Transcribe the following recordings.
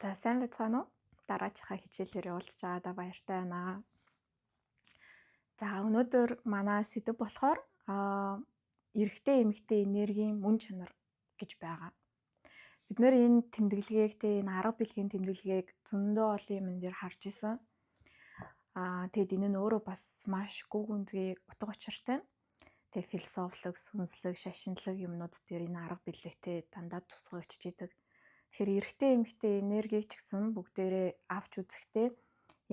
За сайн байцгаана уу? Дараачихаа хичээлээр явуулж байгаадаа баяртай байна. За өнөөдөр манай сэдэв болохоор эрэгтэй эмэгтэй энергийн мөн чанар гэж байгаа. Бид нэр энэ тэмдэглэгийг энэ арга бэлгийн тэмдэглэгийг зөндөө олон юмн дээр харж исэн. Тэгэд энэ нь өөрөө бас маш гүг үнзгий утга учиртай. Тэгээ философлог, сүнслэг, шашинлаг юмнууд дээр энэ арга бэлэгтэй дандаа тусгагдж идэг. Тэгэхээр эрэгтэй эмэгтэй энергийг ч гэсэн бүгдээрээ авч үзэхдээ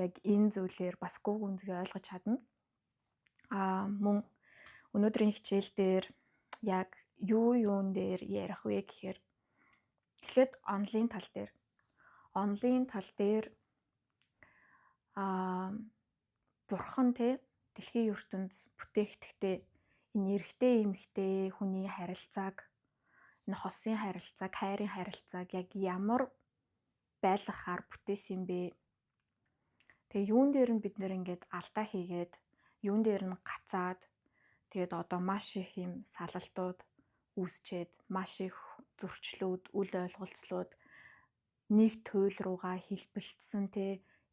яг энэ зүйлээр бас гүг үнзгээ ойлгож чадна. Мөн өнөөдрийн хичээл дээр яг юун дээр ярих вэ гэхээр эхлээд онлын тал дээр. Онлын тал дээр бурхан дэлхийн ертөнц бүтээхдээ энэ эрэгтэй эмэгтэй хүний харилцааг, энэ хосын харилцааг, хайрын харилцааг яг ямар байлгахаар бүтээсэн бэ? Тэгээ юун дээр нь бид нэр ингээд алдаа хийгээд, юун дээр нь гацаад, тэгээд одоо маш их юм салалтууд үүсчээд, маш их зөрчлүүд, үл ойлголцлууд нэг туйл руугаа хэлбэлтсэн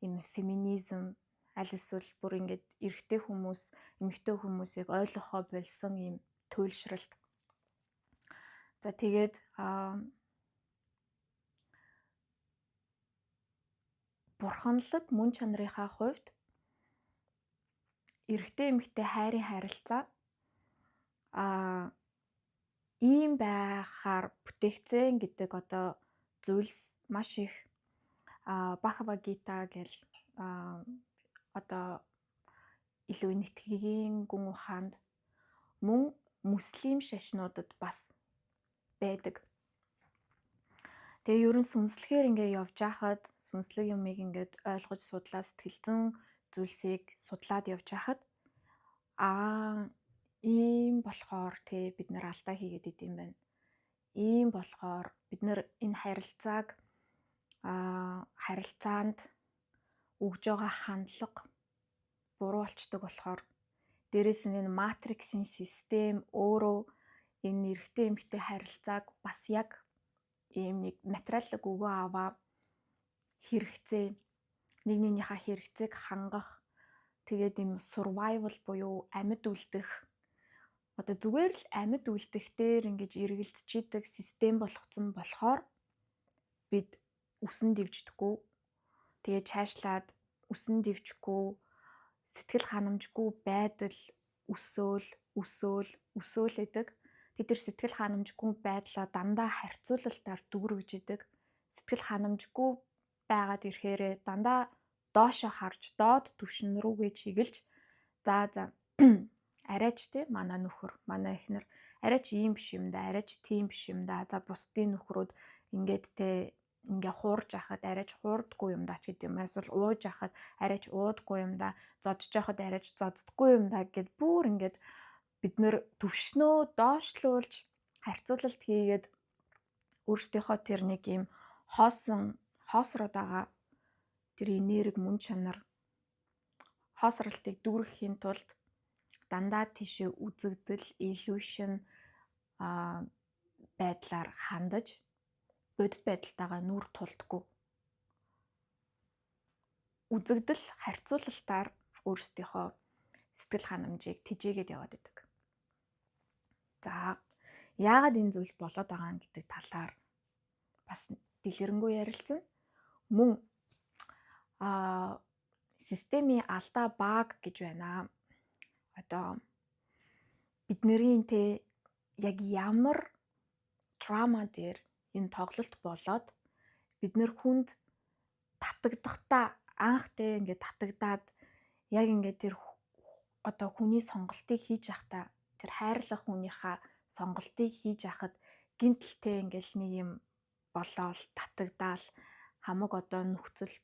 юм феминизм аль эсвэл бүр ингээд эрэгтэй хүмүүс, эмэгтэй хүмүүсийг ойлгохоо болсон юм туйлшралт. За тэгээд бурханлаг мөн чанарынхаа хувьд эрэгтэй эмэгтэй хайрын харилцаа ийм байхаар бүтээгдсэн гэдэг одоо зүйлс маш их Бхагавад Гита гэл одоо илүү нэтгэгийн гүн ухаанд мөн муслим шашнуудад бас байдаг. Тэгээ ерөн сүнслэгээр ингээд явж хахад сүнслэг юмыг ингээд ойлгож судлаад сэтгэл зүйн зүйлсийг судлаад явж хахад ийм болохоор бид нар алдаа хийгээд идэм байна. Ийм болохоор бид нар энэ харилцаанд өгж байгаа хандлага буруу болчдөг болохоор дээрээс нь энэ матриксын систем өөрөө энэ эрэгтэй эмэгтэй харилцааг бас яг ийм нэг материаллык өгөө аваа хэрэгцээ, нэг нэгнийхээ хэрэгцээг хангах, тэгээд ийм survival буюу амьд үлдэх, одоо зүгээр л амьд үлдэхээр ингэж эргэлзэж идэг систем болгоцсон болохоор бид үсэн дэвждэггүй, тэгээд цаашлаад үсэн дэвжихгүй, сэтгэл ханамжгүй байдал өсөөл идэг. Тэд нар сэтгэл ханамжгүй байдлаа дандаа харьцуулалтаар дүүргэж идэг. Сэтгэл ханамжгүй байгаад ирэхээр дандаа доошоо харж, доод түвшин рүүгээ чиглэж за арайч манай нөхөр, манай эхнэр арайч ийм биш юм да, арайч тийм биш юм да. За бусдын нөхрүүд ингээд ингээ хуурж ахад арайч хуурдгүй юм да ч гэдэг юм. Эсвэл ууж ахад арайч уудгүй юм да, зодж ахад арайч зоддгүй юм да гэд бүр ингээд бид нэр төвшнөө доошлуулж харьцуулалт хийгээд өөрсдийнхөө тэр нэг юм хоосроод байгаа тэр энерги мөн чанар хоосралтыг дүүрэхийн тулд дандаа тийшээ үзэгдэл, illusion байдлаар хандаж бодит байдалтайгаа нүр тулдаггүй. Үзэгдэл харьцуулалтаар өөрсдийнхөө сэтгэл ханамжийг тэжээгээд яваад идэг. За яагаад энэ зүйлс болоод байгаа юм гэдэг талаар бас дэлгэрэнгүй ярилцсан. Мөн системийн алдаа баг гэж байна. Одоо бидний яг ямар драма дээр энэ тоглолт болоод бид нэр хүнд татагдахдаа анх ингээд татагдаад яг ингээд тэр одоо хүний сонголтыг хийж явахдаа тэр хайрлах хүнийхээ сонголтыг хийж яхад гинтэлтэй ингээл нэг юм болоод татагдаал хамаг одоо нөхцөл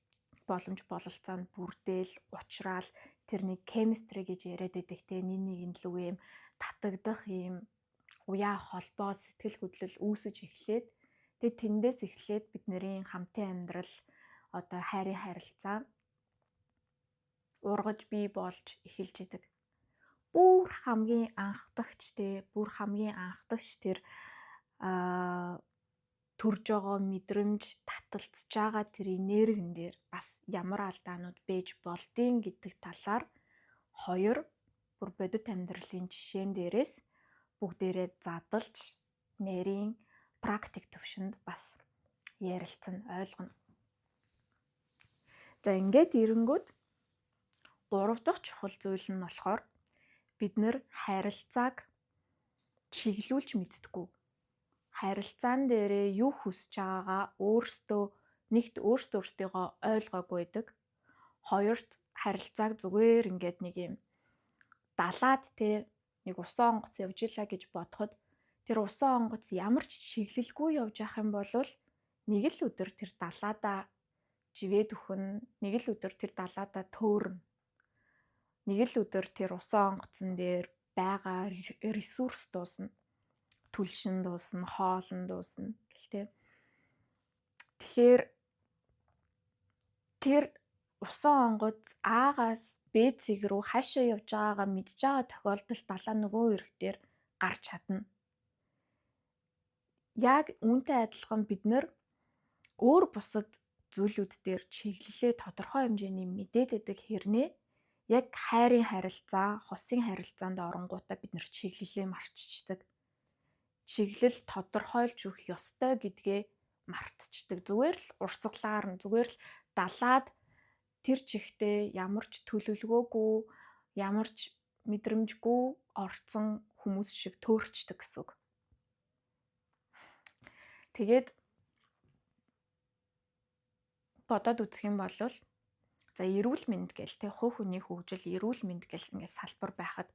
боломж бололцоонд бүрдээл уучраал тэр нэг chemistry гэж яриад байдаг нэг л үг юм татагдах юм уяа холбоо сэтгэл хөдлөл үүсэж эхлээд тэгээд тэндээс эхлээд бидний хамтын амьдрал одоо хайрын харилцаа ургаж бий болж эхэлж идэг. Бүр хамгийн анхдагч тэр төрж байгаа мэдрэмж, таталцж байгаа тэр энергин дээр бас ямар алдаанууд байж болдгийг гэдэг талаар хоёр бүр бодит амьдралын жишээн дээрээс бүгдээрээ задалж нарийн практик төвшөнд бас ярилцсан ойлгоно. За ингээд ирэнгүүт 3 дахь чухал зүйл нь болохоор бид нэр харилцааг чиглүүлж мэдтгүү. Харилцаан дээрээ юу хүсэж байгаагаа өөртөө ойлгоогүй байдаг. Хоёрт харилцааг зүгээр ингээд нэг юм далаад нэг усан онгоц явж илаа гэж бодоход тэр усан онгоц ямар ч чиглэлгүй явж явах юм бол нэг л өдөр тэр далаадаа живээд өхөн, нэг л өдөр тэр далаадаа төөрнө. Нэг л өдөр тэр усан онгоцон дээр байгаа ресурс дуусна. Түлшин дуусна, хоолн дуусна гэл тэ. Тэгэхээр тэр усан онгоц аагаас Б цэг рүү хаашаа явж байгаагаа мэдж байгаа тохиолдолд далаа нөгөө эрэг дээр гарч чадна. Яг үүнтэй адилхан бид нэр өөр бусад зүйлүүд дээр чиглэлээ тодорхой хэмжээний мэдээд байдаг хэрнээ яг хайрын харилцаа, хосын харилцаанд оронгуудаа бид нэр чиглэлээ марччихдаг. Чиглэл тодорхойлж өгөх ёстой гэдгээ мартчихдаг. Зүгээр л урсгалаар нь зүгээр л далаад тэр чигтээ ямар ч төлөвлөгөөгүй, ямар ч мэдрэмжгүй орцсон хүмүүс шиг төөрчдөг гэсэн үг. Тэгээд бодоод үзэх юм бол за эрүүл мэнд гэл тэ хувь хүний хөгжил, эрүүл мэнд гэл ингээд салбар байхад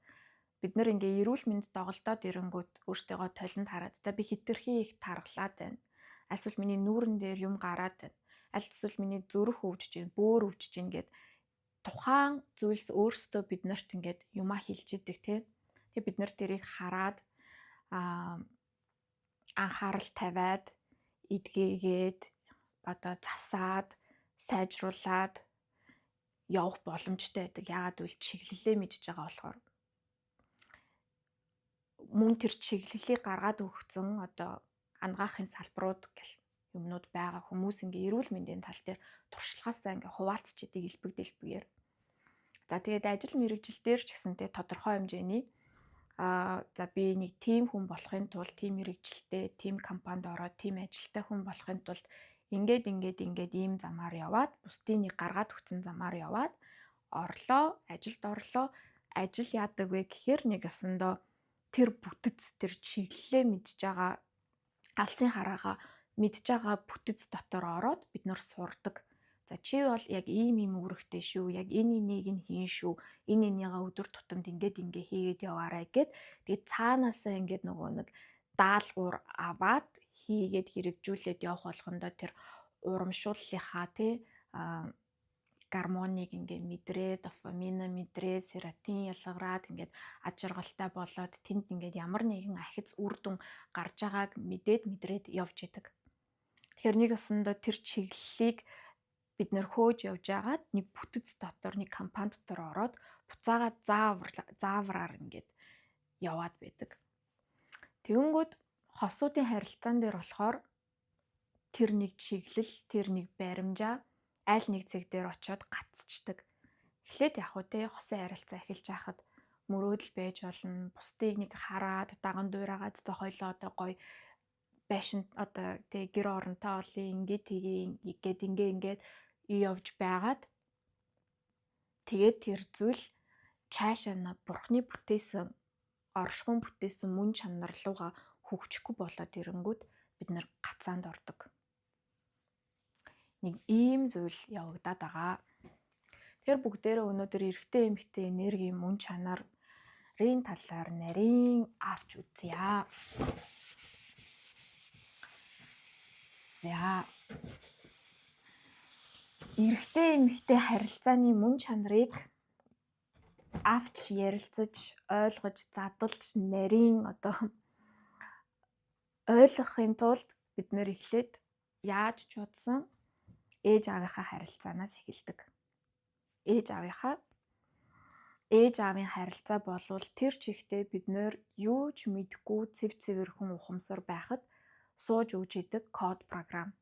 бид нэр ингээ эрүүл мэнд доголдоод ирэнгүүт өөртөөгөө толинд хараад за би хитрхи их тархлаад байна. Эсвэл миний нүүрэн дээр юм гараад байна. Эсвэл миний зүрх өвдөж байна, бөөр өвдөж байна гэд тухайн зүйлс өөрсдөө биднэрт ингээд юмаа хэлж идэг тий. Тэгээ бид нар тэрийг хараад анхаарал тавиад эдгээгээд одоо засаад сайжруулад явах боломжтой байдаг. Яагаад гэвэл чиглэлээ мэдж байгаа болохоор. Мөн тэр чиглэлийг гаргаад өгсөн одоо ангаахын салбарууд гэл юмнууд байгаа хүмүүс ингээ эрүүл мэндийн тал дээр туршлагаасаа ингээ хуваалцчихдээ элбэг дэлбэгээр. За тэгээд ажил мэргэжил дээр ч гэсэнтэй тодорхой хэмжээний за би нэг тим хүн болохын тулд тим мэргэжилтэй, тим компанид ороод тим ажилтай хүн болохын тулд ингээд ийм замаар яваад бусдын нэг гаргаад өгсөн замаар яваад ажилд орлоо, ажил яадаг вэ гэхээр нэг ёсондоо тэр бүтэц, тэр чиглэлээ мэдж байгаа алсын хараагаа мэдж байгаа бүтэц дотор ороод бид нар сурдаг. За чи бол яг ийм үүрэгтэй шүү, яг энийг нь хийн шүү, энийгээ өдөр тутамд ингээд хийгээд яваарай гэд тэгээд цаанаасаа ингээд нөгөө нэг даалгавар аваад хийгээд хэрэгжүүлээд явах болгондоо тэр урамшууллынхаа гормоныг ингээд мэдрээ, дофамин мэдрээ, серотонин ялгараад ингээд аж аргалтай болоод тэнд ингээд ямар нэгэн ахиц үр дүн гарч байгааг мэдрээд явж идэг. Тэгэхээр нэг өсөндөө тэр чиглэлийг бид нэр хөөж явж байгаад нэг бүтэц дотор, нэг компани дотор ороод буцаага заавраар ингээд яваад байдаг. Тэгэнгүүт хосуудын харилцаан дээр болохоор тэр нэг чиглэл, тэр нэг баримжаа аль нэг зэг дээр очиод гацчдаг. Эхлээд яг хосын харилцаа эхэлж байхад мөрөөдөл байж болно. Бусдыг нэг хараад даган дуурайгаад зохиолоо одоо гоё байшин одоо гэр оронтой олын ингээд явж байгаад тэгээд тэр зүйл цаашаа бурхны бүтээсэн оршихуун бүтээсэн мөн чанар руугаа хөгжихгүй болоод ирэнгүүт бид нэр гацаанд ордог. Нэг ийм зүйл явагдаад байгаа. Тэгэхээр бүгдээрээ өнөөдөр эрэгтэй эмэгтэй энерги мөн чанарын талаар нарийн авч үзье. За эрэгтэй эмэгтэй харилцааны мөн чанарыг авч ярилцаж, ойлгож, задалж нарийн ойлгохын тулд бид нэр эхлээд яаж ч бодсон ээж аавынхаа харилцаанаас эхэлдэг. Ээж аавын харилцаа болвол тэр чигтээ бид нэр юу ч мэдгүй цэвэрхэн ухамсар байхад сууж өгж идэг код програм.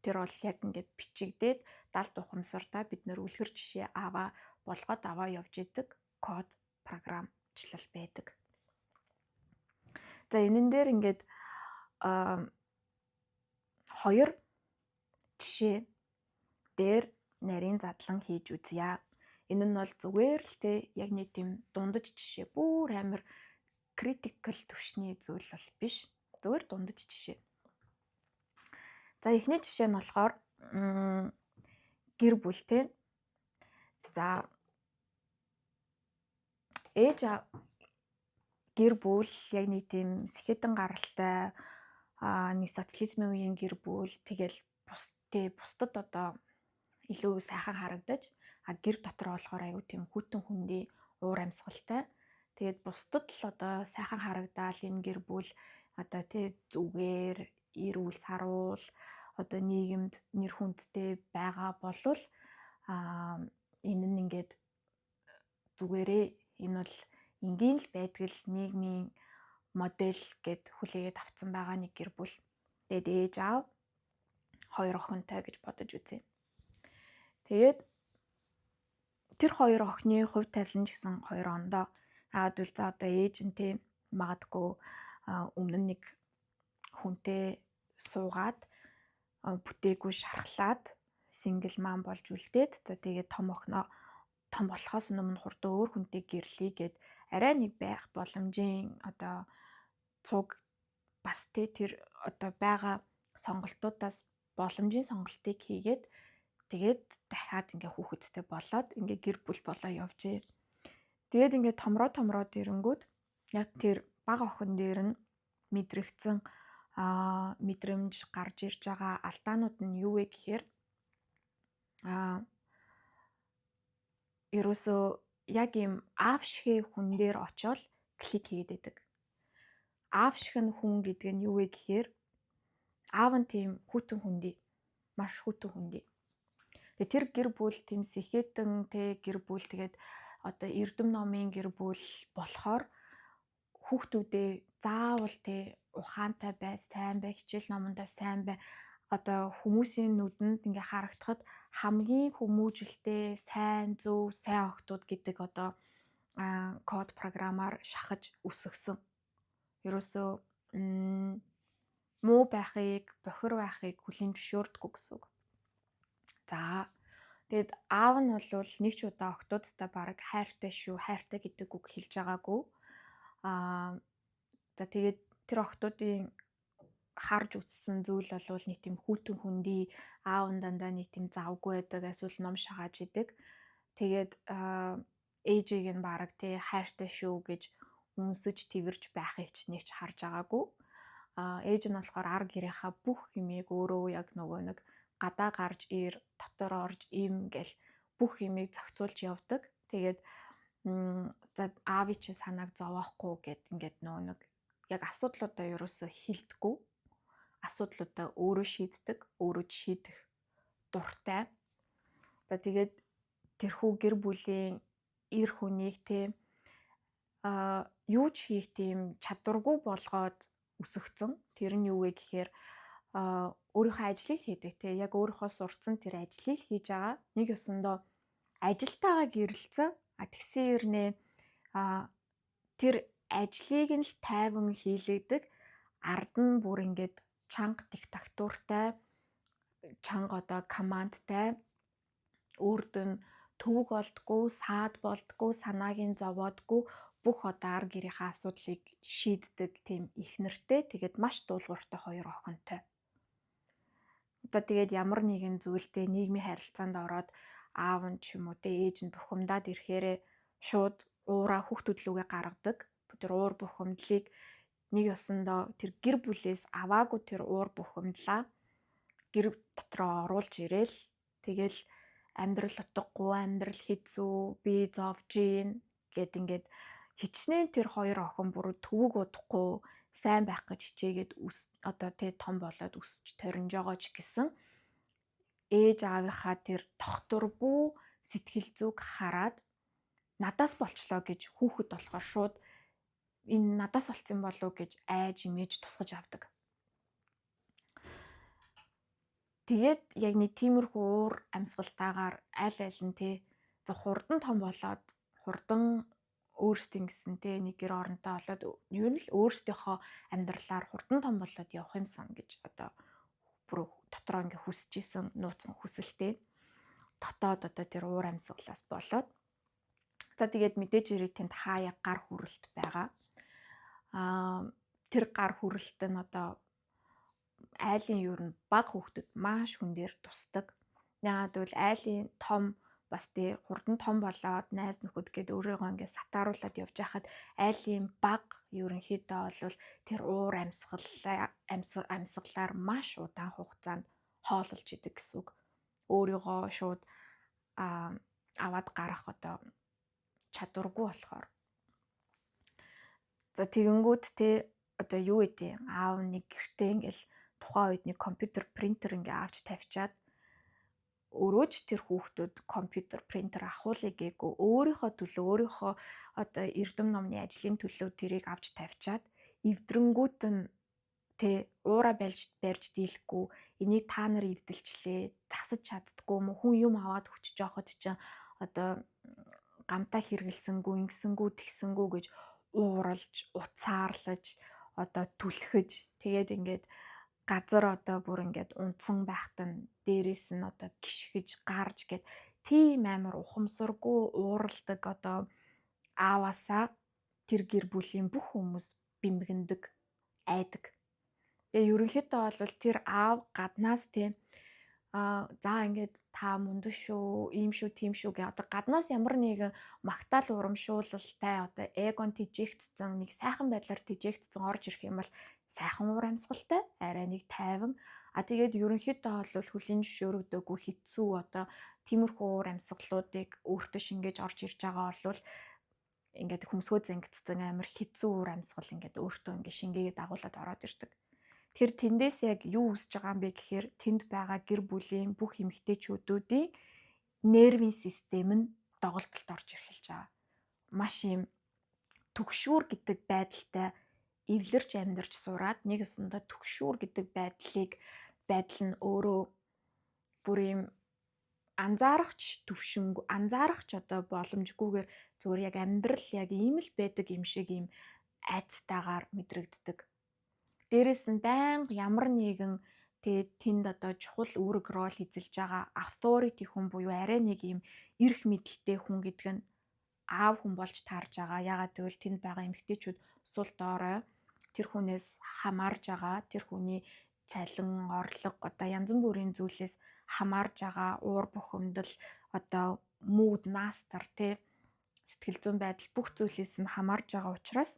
Тэр бол яг ингээд бичигдээд далд ухамсартаа бид нэр үлгэр жишээ болгоод аваа явж идэг код програмчлал байдаг. За энэн дээр ингээд хоёр жишээ дээр нарийн задлан хийж үзье. Энэ нь бол зүгээр л те яг нэг тийм дундаж жишээ, бүр амар critical төвшний зүйл бол биш. Зүгээр дундаж жишээ. За эхний жишээ нь болохоор гэр бүл те. За гэр бүл яг нэг тийм сэхэдэн гаралтай нэг социализмын үеийн гэр бүл тэгэл бусдад одоо илүү сайхан харагдаж гэр дотор болохоор аюу тийм хүйтэн хүндий уур амьсгалтай. Тэгээд бусдад л одоо сайхан харагдаал энэ гэр бүл одоо тий зүгээр эрүүл саруул одоо нийгэмд нэр хүндтэй байгаа болвол энэ нь ингээд зүгээрээ энэ бол энгийн л байдаг л нийгмийн модель гэд хүлээгээд авсан байгаа нэг гэр бүл. Тэгээд ээж аав хоёр охинтой гэж бодож үзье. Тэгээд тэр хоёр охины хувь тавилан гэсэн 2 ондоо яагад за одоо ээж нь тийм магадгүй өмнө нэг хүнтэй суугаад бүтээгүй шархлаад сингл мам болж үлдээд тэгээд том болохоос өмнө хурдан өөр хүнтэй гэрлэе гэд арай нэг байх боломжийн одоо цуг бас тэр одоо байгаа сонголтуудаас боломжийн сонголтыг хийгээд тэгээд дахиад ингээ хүүхэдтэй болоод ингээ гэр бүл болоо явжээ. Тэгээд ингээ томроод ирэнгүүт яг тэр бага охин дээр нь мэдрэгдсэн мэдрэмж гарч ирж байгаа алдаанууд нь юу вэ гэхээр ерөөсөө яг ийм аав шиг хүн дээр очиод клик хийгээд байдаг. Аав шиг хүн гэдэг нь юу вэ гэхээр аав нь тийм хүйтэн хүндий, маш хүйтэн хүндий. Тэгээ тэр гэр бүл тийм сэхэтэн гэр бүл тэгээд одоо эрдэм номын гэр бүл болохоор хүүхдүүдээ заавал ухаантай бай, сайн бай, хичээл номондоо сайн бай. Одоо хүмүүсийн нүдэнд ингээ харагдахад хамгийн хүмүүжлтэй, сайн зөв, сайн охтууд гэдэг одоо код програмаар шахаж өсгсөн. Ерөөсөө муу байхыг, бохир байхыг хүлээн зөвшөөрдөггүй гэсэн үг. За тэгэд аав нь бол нэг ч удаа охтуудтай баг хайртай шүү, хайртай гэдэг үг хэлж байгаагүй. За тэгээд тэр охтуудын харж үзсэн зүйл бол нэг тийм хүйтэн хүндий, аав нь дандаа нэг тийм завгүй байдаг, эсвэл ном шагааж идэг. Тэгээд ээжийг нь баг хайртай шүү гэж үнсэж тэрж байхыг ч нэг ч харж байгаагүй. Ээж нь болохоор ар гэрийнхаа бүх юмыг өөрөө яг нөгөө нэг гадаа гарч ир, дотор орж им гэл бүх юмыг зохицуулж явдаг. Тэгээд за аавын чинь санааг зовоохгүй гэд ингээд нөгөө нэг яг асуудлуудаа ерөөсөө хилдэггүй. Асуудлуудаа өөрөө шийддэг, өөрөө шийдэх дуртай. За тэгээд тэрхүү гэр бүлийн эр хүнийг юу ч хийх тийм чадваргүй болгоод өсгцэн. Тэр нь юу вэ гэхээр өөрийнхөө ажлыг хийдэг. Яг өөрийнхөө сурцсан тэр ажлыг хийж байгаа. Нэг ёсондоо ажилтайгаа гэрэлцэн. Тэгсэн хэрнээ тэр ажлыг нь л тайван хийлэгдэг. Ард нь бүр ингээд чанга диктатуртай, чанга одоо командтай, өөрт нь төвөг болдгоо, саад болдгоо, санааг нь зовоодгүй бүх одоо ар гэрийнхаа асуудлыг шийддэг тийм их нэртэй. Тэгээд маш дуулууртай хоёр охинтой. Одоо тэгээд ямар нэгэн зүйлтэй нийгмийн харилцаанд ороод аав нь ч юм уу ээж нь бухимдаад ирэхээр шууд уураа хүүхдүүд лүгээ гаргадаг. Тэр уур бухимдлыг нэг ёсондоо тэр гэр бүлээс аваагүй тэр уур бухимдлаа гэр дотроо оруулж ирээл тэгэл амьдрал утгагүй, амьдрал хэцүү, би зовж гин гэд ингээд хичнээн тэр хоёр охин бүр төвөг удахгүй сайн байх гэж хичээгээд одоо том болоод өсч торинж байгаа ч гэсэн ээж аавынхаа тэр тогтворгүй сэтгэл зүг хараад надаас болчлоо гэж хүүхэд болохоор шууд энэ надаас болсон болов гэж айж имэж тусгаж авдаг. Тэгээд яг нэг тиймэрхүү уур амьсгалтаагаар аль нь те за хурдан том болоод хурдан өөрсдийн гэсэн те нэг гэр оронтой болоод юу нь л өөрсдийнхөө амьдралаар хурдан том болоод явах юмсан гэж одоо бүр дотроо ингээ хүсэж исэн нууцсан хүсэлтэй дотоод одоо тэр уур амьсгалаас болоод за тэгээд мэдээж ирээ тэнд хаяа гар хүрэлт байгаа. Тэр гар хүрэлт нь одоо айлын юу нь бага хүүхдэд маш хүн дээр тусдаг. Яагаад гэвэл айлын том бас тий хурдан том болоод найз нөхөд гээд өөрийгөө ингээ сатааруулаад явж байхад айлын бага ерөнхийдөө бол тэр уур амьсгалаар маш удаан хугацаанд хоололж идэг гэсэн үг. Өөрийгөө шууд аваад гарах одоо чадваргүй болохоор. За тэгэнгүүт те одоо юу гэдэг аав нэг гэртээ ингээл тухайн үед нэг компьютер принтер ингээ авч тавьчаад өөрөө ч тэр хүүхдүүд компьютер принтер авахуулъя гээгүй өөрийнхөө төлөө өөрийнхөө одоо эрдэм номны ажлын төлөө тэрийг авч тавьчаад эвдрэнгүүт нь тэ уура барьж дийлэхгүй энийг та нар эвдэлчлээ засаж чаддгүй юм хүн юм аваад хүчиж явахад чинь одоо гамтаа хэргэлсэнгүү ингэсэнгүү тэгсэнгүү гэж ууралж уцаарлаж одоо түлхэж тэгээд ингээд газар одоо бүр ингээд унтсан байхад нь дээрээс нь одоо гიშгэж гарж гэд тийм амар ухамсаргүй ууралдаг одоо ааваасаа тэр гэр бүлийн бүх хүмүүс бэмгэндэг айдаг. Тэгээ ерөнхийдөө бол тэр аав гаднаас тийм за ингээд та мундаг шүү, ийм шүү, тийм шүү гэх одоо гаднаас ямар нэгэн магтаал урамшуулалтай одоо эгон тижээгдсэн нэг сайхан байдлаар тижээгдсэн орж ирэх юм бол сайхан уур амьсгалтай, арай нэг тайван. Тэгээд ерөнхийдөө бол хүлийн зөвшөөрөгдөөгүй хэцүү одоо тиймэрхүү уур амьсгалуудыг өөртөө шингээж орж ирж байгаа бол ингээд хөмсгөө зангидсан амар хэцүү уур амьсгал ингээд өөртөө ингээд шингээгээд агуулад ороод ирдэг. Тэр тэндээс яг юу үсэж байгаа юм бэ гэхээр тэнд байгаа гэр бүлийн бүх эмэгтэйчүүдүүдийн нервийн систем нь доголдолд орж ирхэлж байгаа. Маш юм түгшүүр гэдэг байдалтай эвлэрч амьдарч сураад нэг өсөндө түгшүүр гэдэг байдал нь өөрөө бүр юм анзаарахч одоо боломжгүйгээр зүгээр яг амьдрал яг ийм л байдаг юм шиг юм айцтайгаар мэдрэгддэг. Дээрээс нь байнга ямар нэгэн тэнд одоо чухал үүрэг рол эзэлж байгаа authority хүн буюу арай нэг юм эрх мэдэлтэй хүн гэдэг нь аав хүн болж таарж байгаа. Ягаад гэвэл тэнд байгаа эмэгтэйчүүд сул доорой тэр хүнээс хамаарж байгаа, тэр хүний цалин, орлого одоо янз бүрийн зүйлээс хамаарж байгаа, уур бухимдал одоо мууд наастар тэ сэтгэл зүйн байдал бүх зүйлээс нь хамаарж байгаа учраас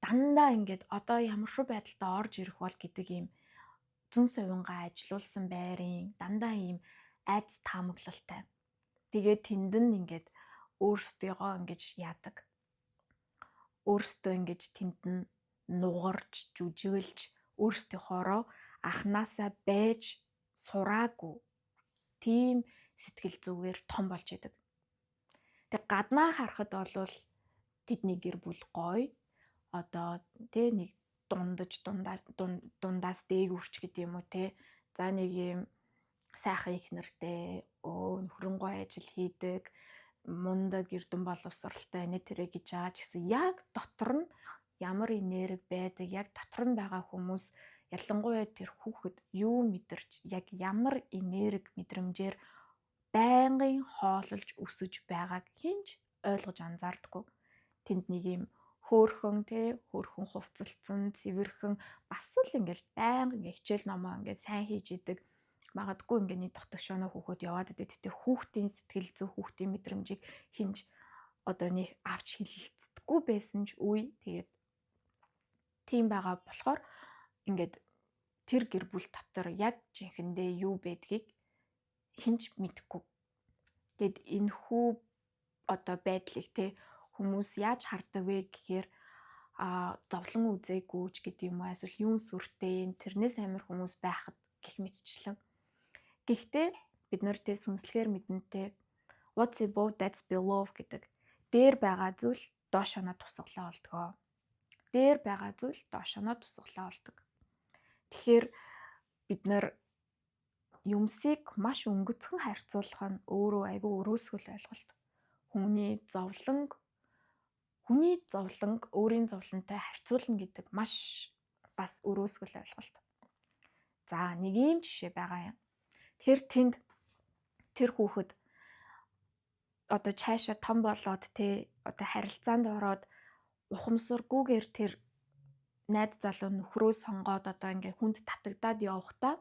дандаа ингээд одоо ямар ч байдалтай орж ирэх бол гэдэг юм зүүн совингаа ажилуулсан байрын дандаа ийм айц таамаглалтай. Тэгээд тэнд нь ингээд өөрсдийгөө ингэж яадаг. Өөрсдөө ингэж тэнд нь нугарч, жүжиглж, өөрсдийнхоороо анханасаа байж сураагүй тийм сэтгэл зүгээр том болж идэг. Тэг гаднаа харахад бол тэдний гэр бүл гоё. Одоо тэ нэг дундаас дээгүүрч гэдэг юм уу те. За нэг юм сайхан их нэртэй нөхрөн гоё ажил хийдэг, мундаг эрдэм боловсралтай нэ тэрэ гэж байгаа ч гэсэн яг дотор нь ямар энерги байдаг, яг дотор нь байгаа хүмүүс ялангуяа тэр хүүхэд юу мэдэрч яг ямар энерги мэдрэмжээр байнгын хоололж өсөж байгааг хинч ойлгож анзаардаггүй. Тэнд нэг юм хөөхөн хувцалцсан, цэвэрхэн бас л ингээл байнга ингээ хичээл номоо ингээ сайн хийж идэг. Магадгүй ингээ нэг дотгошооно хүүхэд яваад идэг. Тэгтээ хүүхдийн сэтгэл зүй, хүүхдийн мэдрэмжийг хинж одоо нэг авч хилэлцдэггүй байсан ч үе тэгээд тийм байгаа болохоор ингээд тэр гэр бүл дотор яг жинхэндээ юу байдгийг хинж мэдэхгүй. Тэгэд энэ хүү одоо байдлыг те хүмүүс яаж хардаг вэ гэхээр зовлон үзээгүй ч гэдэг юм уу эсвэл юун сүртэй тэрнээс амир хүмүүс байхад гэх мэтчлэн. Гэхдээ бид нартэй сүнслэгээр мэдэнтэй what's above that's below гэдэг дээр байгаа зүйл доошоно тусгалаа болдгоо. Дээр байгаа зүйл доошоно тусгалаа болдог. Тэгэхээр бид нар юмсыг маш өнгөцгөн харьцуулах нь өөрөө айгүй өрөөсгөл ойлголт. Хүний зовлонг өөрийн зовлонтой харьцуулна гэдэг маш бас өрөөсгөл ойлголт. За нэг ийм жишээ байгаа юм. Тэгэхээр тэнд тэр хүүхэд одоо цаашаа том болоод одоо харилцаанд ороод ухамсаргүйгээр тэр найз залуу нөхрөө сонгоод одоо ингээ хүнд татагдаад явахдаа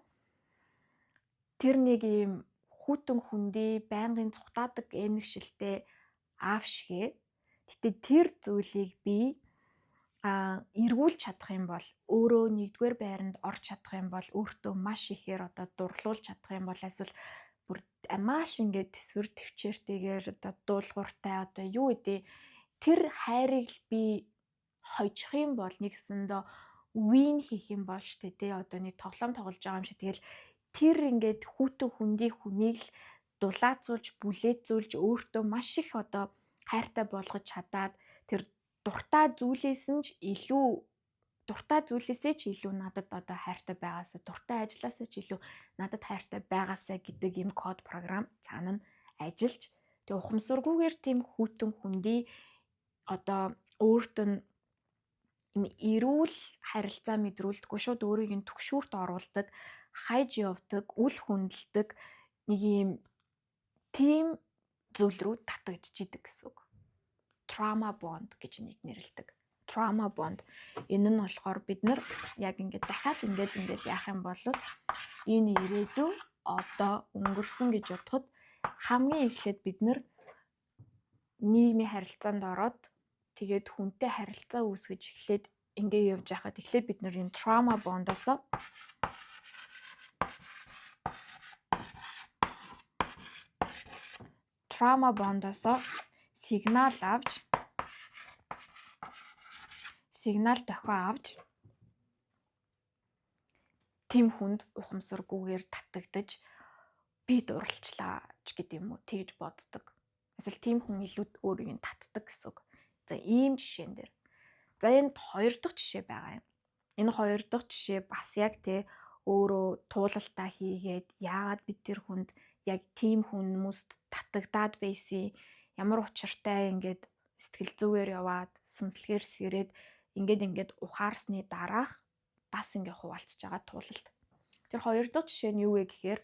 тэр нэг ийм хүүтэн хүндий байнгын цухтаадаг эмгшилтэй аав шигээ. Гэтэ тэр зүйлийг би эргүүлж чадах юм бол өөрөө нэгдүгээр байранд орж чадах юм бол өөртөө маш ихээр одоо дурлуулж чадах юм бол эсвэл бүр маш ингээд төсвөр төвчээртэйгээр одоо дуулууртай одоо юу гэдэг тэр хайрыг би хожих юм бол нэгсэндээ win хийх юм бол штэ тий одоо нэг тоглоом тоглож байгаа юм шиг тэгэл тэр ингээд хүүтэн хүндий хүнийг л дулаацуулж бүлээцүүлж өөртөө маш их одоо хайртай болгож чадаад тэр дуртай зүйлээсээ ч илүү надад одоо хайртай байгаасаа дуртай ажилласаа ч илүү надад хайртай байгаасаа гэдэг ийм код програм цаана нь ажиллаж тэг ухамсаргүйгээр тийм хүүтэн хүндий одоо өөрт нь эрүүл харилцаа мэдрүүлдэггүй шууд өөрийг нь түгшүүрт оруулдаг хайж явдаг үл хүндэлдэг нэг ийм тийм зүйл рүү татагдчихийдэг гэсэн үг. Trauma bond гэж нэг нэрлэдэг. Trauma bond. Энэ нь болохоор бид нар яг ингээд дахиад ингээд яах юм бол энэ ирээдүй одоо өнгөрсөн гэж бодоход хамгийн эхлээд бид нар нийгмийн харилцаанд ороод тэгээд хүнтэй харилцаа үүсгэж эхлээд ингээ явж байхад эхлээд бид нар энэ trauma bond-осоо сигнал дохио авч тийм хүнд ухамсаргүйгээр татагдаж би дурлцлаа ч гэдэг юм уу тэгж боддог. Эсвэл тийм хүн илүү өөрийг нь татдаг гэсэн үг. За ийм жишээн дээр. За энд хоёр дахь жишээ байгаа юм. Энэ хоёр дахь жишээ бас яг өөрөө туулалтаа хийгээд яагаад бид тэр хүнд яг тийм хүмүүст татагдаад байсан ямар учиртай ингээд сэтгэл зүгээр яваад сүнслэгээр сэрээд ингээд ухаарсны дараах бас ингээд хуваалцж байгаа туулалт. Тэр хоёр дахь жишээ нь юу вэ гэхээр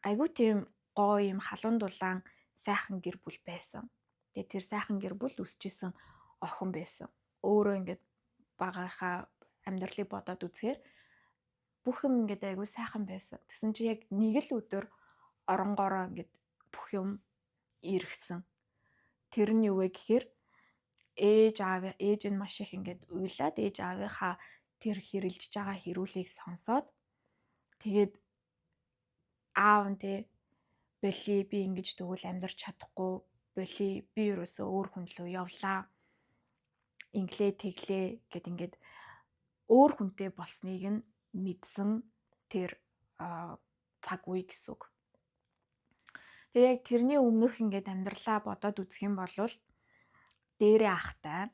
айгуу тийм гоё юм халуун дулаан сайхан гэр бүл байсан. Тэгээ тэр сайхан гэр бүл өсчихсэн охин байсан. Өөрөө ингээд багийнхаа амьдралыг бодоод үзэхээр бүх юм ингээд айгуу сайхан байсан. Тэгсэн чи яг нэг л өдөр оронгороо ингээд бүх юм иргсэн. Тэр нь юу вэ гэхээр ээж нь маш их ингээд уйлаад ээж аавынхаа тэр хэрэлж байгаа хэрүүлийг сонсоод тэгээд аав нь боли би ингэж тэгвэл амьдарч чадахгүй боли би ерөөсөө өөр хүн лөө явлаа теглээ гэд ингээд өөр хүнтэй болсныг нь мэдсэн тэр цаг үе гэсэн үг. Тэгээ яг тэрний өмнөх ингээд амьдралаа бодоод үзэх юм бол дээрээ ахтай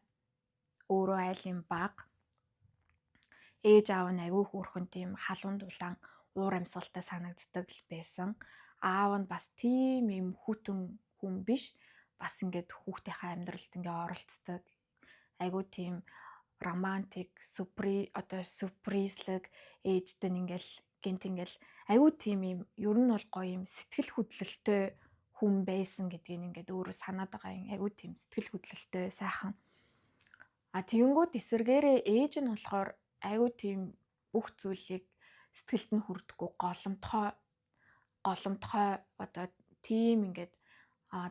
өөрөө айлын баг ээж аав нь айгүй хөөрхөн тийм халуун дулаан уур амьсгалтай санагддаг л байсан. Аав нь бас тийм юм хүүтэн хүн биш. Бас ингээд хүүхдийнхээ амьдралд ингээд оролцдог. Айгүй тийм романтик, сюрпризлэг ээжтэй ингээл гинт ингээл айгүй тийм юм ер нь бол гоё юм сэтгэл хөдлөлтөй хүн байсан гэдгийг ингээд өөрөө санаад байгаа юм. Айгүй тийм сэтгэл хөдлөлтөй сайхан. Тэгэнгүүт эсэргээрээ ээж нь болохоор айгүй тийм бүх зүйлийг сэтгэлд нь хүрдэггүй голомтгой одоо тийм ингээд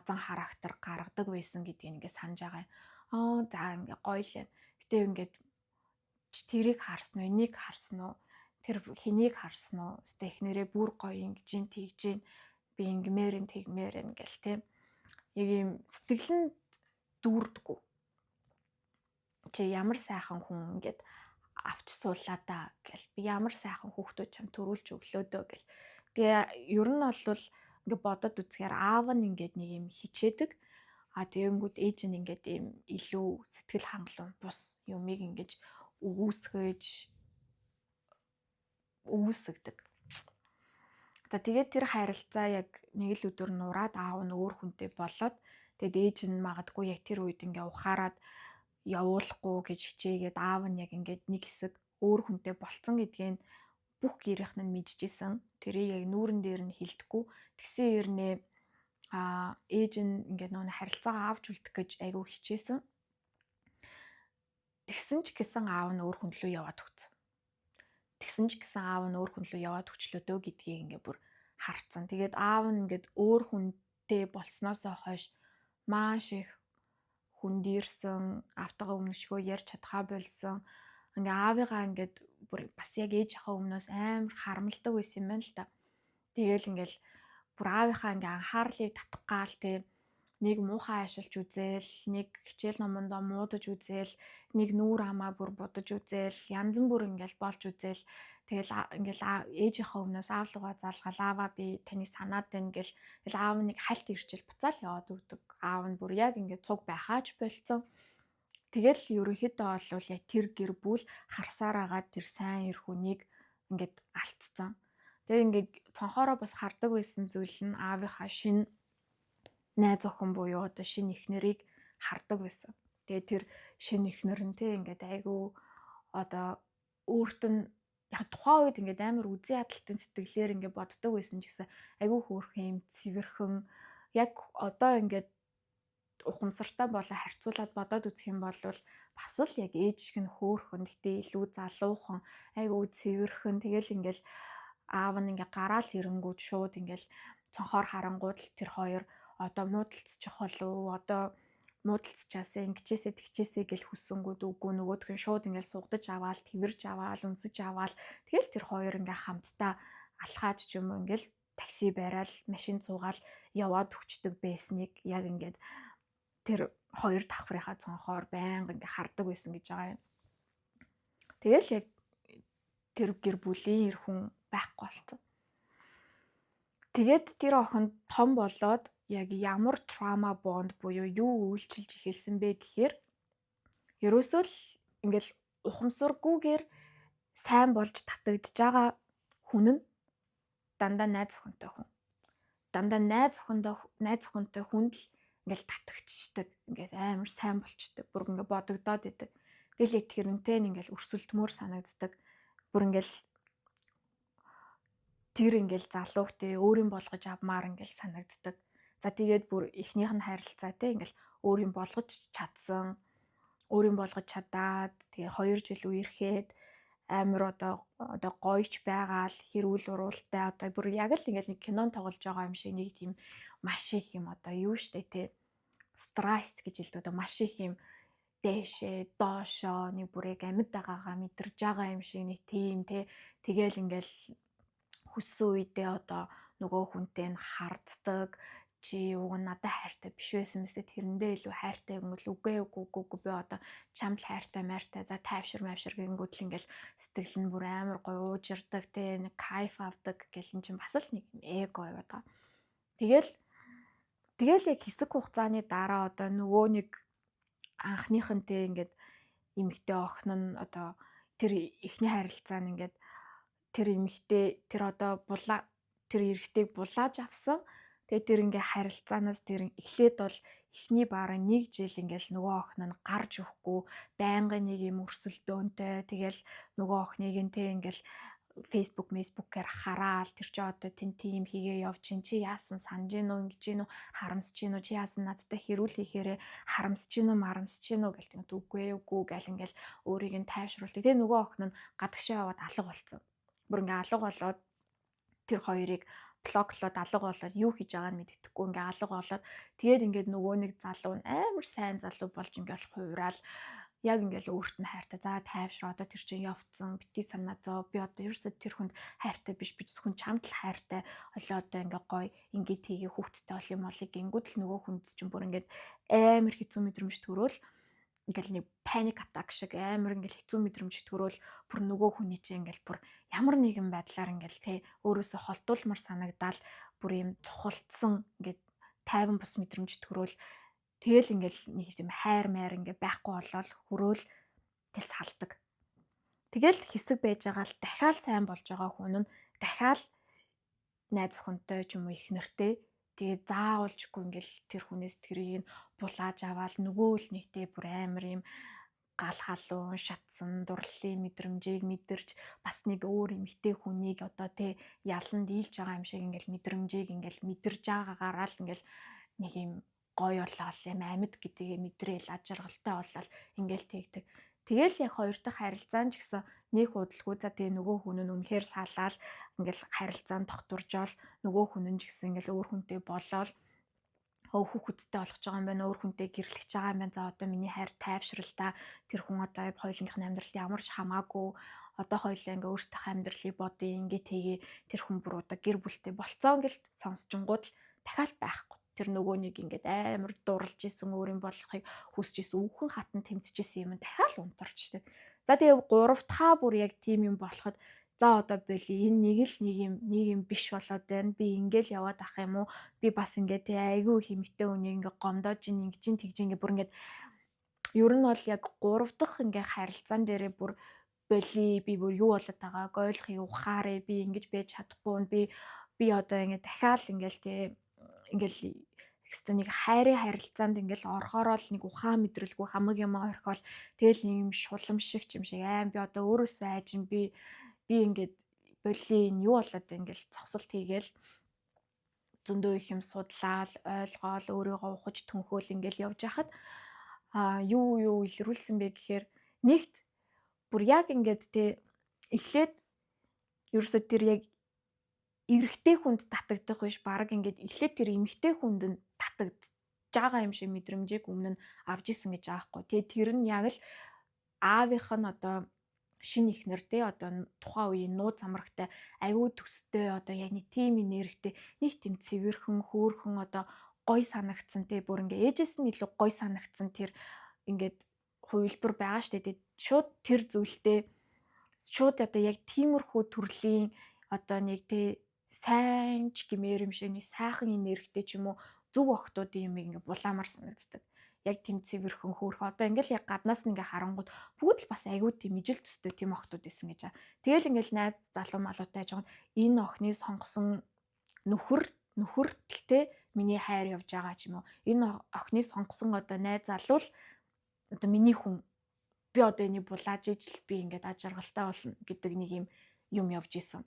зан характер гаргадаг байсан гэдгийг ингээд санаж байгаа юм. За ингээд гоё л юм. Гэтэ ингээд тэрийг харсан уу, энийг харсан уу, тэр хэнийг харсан уу, эхнэрээ бүр гоё ингэж тэгж би ингэмээр ингээл тийм. Яг юм сэтгэл нь дүүрдэггүй. Чи ямар сайхан хүн ингээд авч суулаа да гэл би ямар сайхан хүүхдүүд чам төрүүлж өглөө дөө гэл. Тэгээ ер нь бол ингээд бодоод үзэхээр аав нь ингээд нэг юм хичээдэг. Тэгэнгүүт ээж нь ингээд ийм илүү сэтгэл хангалуун бус юмыг ингэж өгөөсгөж үүсгдэг. За тэгээд тэр харилцаа яг нэг л өдөр нураад аав нь өөр хүнтэй болоод тэгээд ээж нь магадгүй яг тэр үед ингээ ухаарад явуулахгүй гэж хичээгээд аав нь яг ингээд нэг хэсэг өөр хүнтэй болцсон гэдгийг бүх гэрийнх нь мэдчихсэн. Тэрийг яг нүүрэн дээр нь хэлдэггүй. Тэгсэн хэрнээ ээж нь ингээд нөө харилцаагаа авч үлдэх гэж айгүй хичээсэн. Тэгсэн ч гэсэн аав нь өөр хүн рүү яваад өгсөн. Тэгсэн ч гэсэн аав нь өөр хүн рүү яваад өчлөөдөө гэдгийг ингээд бүр харцсан. Тэгээд аав нь ингээд өөр хүнтэй болсноосоо хойш маш их хүндирсэн, автагаа өмнөшгөө ярьж чадхаа болсон. Ингээ аавыгаа ингээд бүр бас яг ээжийнхаа өмнөөс амар харамлдаг байсан юм байна л та. Тэгээл ингээл бүр аавынхаа ингээ анхаарлыг татах гал те нэг муухай ашиглаж үзээл, нэг хичээл номондоо муудаж үзээл, нэг нүүр амаа бүр будаж үзээл, янз бүр ингээл болж үзээл. Тэгэл ингээл ээжийнхаа өмнөөс аавлуугаа залгаал ааваа би таны санаад байна гэл аав нэг хальт ирчил буцаал яваад өгдөг. Аав нь бүр яг ингээд цуг байхаач болцсон. Тэгэл ерөнхийдөө бол яг тэр гэр бүл харсаар агаад тэр сайн эр хүнийг ингээд алдсан. Тэгээ ингээд цонхороо бас хардаг байсан зүйл нь аавынхаа шинэ найз охин буюу одоо шинэ эхнэрийг хардаг байсан. Тэгээ тэр шинэ эхнэр нь те ингээд айгүй одоо өөрт нь яг тухайн үед ингээд амар үзий ядалтын сэтгэлээр ингээд боддог байсан ч гэсэн айгүй хөөрхөн юм цэвэрхэн яг одоо ингээд ухамсартай болоо харьцуулаад бодоод үзэх юм бол бас л яг ээжиг нь хөөрхөн гэтээ илүү залуухан айгүй цэвэрхэн тэгэл ингээл аав нь ингээ гараал ирэнгүүд шууд ингээл цонхоор харангууд л тэр хоёр одоо муудалцчих болов одоо муудалцчаасаа ингэчээсээ тэгчээсээ гэл хүссэнгүүд үгүй нөгөөх нь шууд ингээл сугдаж аваал тэрвэрж аваал үнсэж аваал тэгэл тэр хоёр ингээ хамтдаа алхаад ч юм уу ингээл такси бараал машин цугаал яваад өгчдөг байсныг яг ингээд тэр хоёр давхрынхаа цонхоор байнга ингээ хардаг байсан гэж байгаа юм. Тэгэл яг тэр гэр бүлийн эр хүн байхгүй болсон. Тэгээд тэр охин том болоод яг ямар trauma bond буюу юу үйлчилж эхэлсэн бэ гэхээр ерөөсөө л ингээл ухамсаргүйгээр сайн болж татагдж байгаа хүн нь дандаа найз охинтой хүн. Дандаа найз охинтой хүнд л ингээл татагдчихдаг. Ингээс амар сайн болчдөг. Бүр ингээ бодогдоод идэг. Тэгэл яг тэрнтэй ингээл өрсөлдмөр санагддаг. Бүр ингээл тэр ингээл залуугтэй өөрийн болгож авмаар ингээл санагддаг. За тэгээд бүр эхнийх нь харилцаа те ингээл өөрийн болгож чадсан. Өөрийн болгож чадаад тэгээ 2 жил үерхэд амар одоо гоёч байгаал хэрүүл уруултай одоо бүр яг л ингээл нэг кинон тоглож байгаа юм шиг нэг тийм маш их юм одоо юу штэ те стресс гэж хэлдэг одоо маш их юм дээшээ доошоо нэг бүрийг амьд байгаагаа мэдэрж байгаа юм шиг нэг тийм те тэгэл ингээл хүссэн үедээ одоо нөгөө хүнтэй нь харддаг чи уг нь надад хайртай биш байсан мэт тэрэндээ илүү хайртай юм бол үгүй би одоо чамд хайртай майртай за тайвшир гингүүд л ингээл сэтгэл нь бүр амар гоё уужирдаг те нэг кайф авдаг гэл эн чинь бас л нэг эго яваад байгаа. Тэгэл яг хэсэг хугацааны дараа одоо нөгөө нэг анхныхантэй ингээд эмэгтэй охин нь одоо тэр эхний харилцаа нь ингээд тэр эмэгтэй тэр одоо тэр эрэгтэйг булааж авсан. Тэгээ тэр ингээ харилцаанаас тэр эхлээд бол эхний бараг 1 жил ингээл нөгөө охин нь гарч өгөхгүй байнгын нэг юм өрсөлдөөнтэй тэгэл нөгөө охиныг нь тэ ингээл фейсбүүкээр хараал тэр чи одоо тийм хийгээ явж чи яасан санаж гинөө ингэж гинөө харамсаж гинөө чи яасан надтай хэрүүл хийхээрээ харамсаж гинөө гэл тийм үгүй гэл ингээл өөрийг нь тайвшруулдаг. Тэгээ нөгөө охин нь гадагшаа яваад алга болсон. Бүр ингээ алга болоод тэр хоёрыг блоклоод алга болоод юу хийж байгааг нь мэддэхгүй ингээ алга болоод тэгээд ингээд нөгөө нэг залуу нь амар сайн залуу болж ингээл хуйраал яг ингээл өөрт нь хайртай за тайвшраа одоо тэр чинь явцсан бити санаа зөө би одоо ерөөсөө тэр хүнд хайртай биш би зөвхөн чамд л хайртай одоо ингээ гоё ингээд тгий хүүхдтэй бол юм олыг гингүүд л нөгөө хүнд чинь бүр ингээд амар хэцүү мэдрэмж төрөөл ингээл нэг паник атак шиг амар ингээл хэцүү мэдрэмж төрөөл бүр нөгөө хүний чинь ингээл бүр ямар нэгэн байдлаар ингээл те өөрөөсөө холдуулмар санагдаал бүр юм цухалдсан ингээд тайван бус мэдрэмж төрөөл тэгэл ингээл нэг тийм хайр майр ингээ байхгүй болоод хөрөөл тэл салдаг. Тэгэл хэсэг байж байгаа л дахиад сайн болж байгаа хүн нь дахиад найз охинтой ч юм уу их нэртэй тэгээ заавалжгүй ингээл тэр хүнээс тэрийг нь булааж аваад нөгөө л нэгтэй бүр амар юм гал халуун шатсан дурлалын мэдрэмжийг мэдэрч бас нэг өөр эмэгтэй хүнийг одоо тэ яланд ийлж байгаа юм шиг ингээл мэдрэмжийг ингээл мэдэрж байгаагаараа л ингээл нэг юм гоё болол юм амьд гэдгийг мэдрээл ажиргалтай болол ингээл тэгдэг. Тэгэл яг хоёр дахь харилцаан ч гэсэн нэг худалгүй за тэгээ нөгөө хүн нь үнэхээр салаал ингээл харилцаанд тогтворжоол нөгөө хүн нь ч гэсэн ингээл өөр хүнтэй болоод хүүхэдтэй болгож байгаа юм байна, өөр хүнтэй гэрлэж байгаа юм байна. За одоо миний хайр тайвшрал та тэр хүн одоо хоёулынхын амьдрал ямар ч хамаагүй одоо хоёулаа ингээ өөртөө амьдралыг бодъё ингээ тэгээ тэр хүн бүр одоо гэр бүлтэй болцоо ингээл сонсчингууд л дахиад байхгүй. Тэр нөгөө нэг ингээд амар дурлж исэн өөрийн болохыг хүсэж исэн үхэн хатан тэмцэж исэн юм дахиад унтарчдаг. За тэгээ 3 дахь бүр яг тийм юм болоход за одоо боли энэ нэг юм биш болоод байна. Би ингээл яваад ах юм уу? Би бас ингээ тэ айгүй хэмтэй үнийг ингээ гомдоож ингэж тэгж ингээ бүр ингээ ер нь бол яг 3 дахь ингээ харилцаан дээрээ бүр боли би бүр юу болоод байгааг ойлгохыг ухаарэ. Би ингэж байж чадахгүй. Би одоо ингээ дахиад ингээл тэ ингээл хэвээ нэг хайрын харилцаанд ингээл орохороо л нэг ухаан мэдрэлгүй хамаг юм орхиол тэгэл юм шуламшиг юм шиг би одоо өөрөөсөө айжин би ингээд болин юу болоод ингээл цогцолт хийгээл зөндөө их юм судлаал ойлгоол өөрийгөө ухаж түнхөөл ингээл явж хахад юу илрүүлсэн бэ гэхээр нэгт бүр яг ингээд тэ эхлээд ерөөсөө тэр яг эрэгтэй хүнд татагдах биш баг ингээд эхлээд тэр эмэгтэй хүнд нь татагдж байгаа юм шиг мэдрэмжийг өмнө нь авч исэн гэж байгаа хгүй. Тэгээ тэр нь яг л аавынх нь одоо шинэ ихнэртэй одоо тухайн үеийн нууц амрагтай аюу төстэй одоо яг нэг тийм энергтэй нэг тийм цэвэрхэн хөөрхөн одоо гой санагдсан те бүр ингээ ээжээс нь илүү гой санагдсан тэр ингээд хувилбар байгаа штэ. Шууд тэр зүйлтэй шууд одоо яг тиймэрхүү төрлийн одоо нэг те сайн ч гэмээр юм шиг нэг сайхан энергтэй ч юм уу зөв охтуудын юм ингээ булаамар санагддаг. Яг тийм цэвэрхэн хөөрхөн одоо ингээл яг гаднаас нь ингээ харангууд бүгд л бас аягүй тийм ижил төстэй тийм охтууд байсан гэж байгаа. Тэгэл ингээл найз залуу малуутай жоо энэ охины сонгосон нөхөртөлтэй миний хайр явж байгаа ч юм уу. Энэ охины сонгосон одоо найз залуу л одоо миний хүн би одоо энийг булааж ижил би ингээд ажиргалтай болно гэдэг нэг юм явж исэн.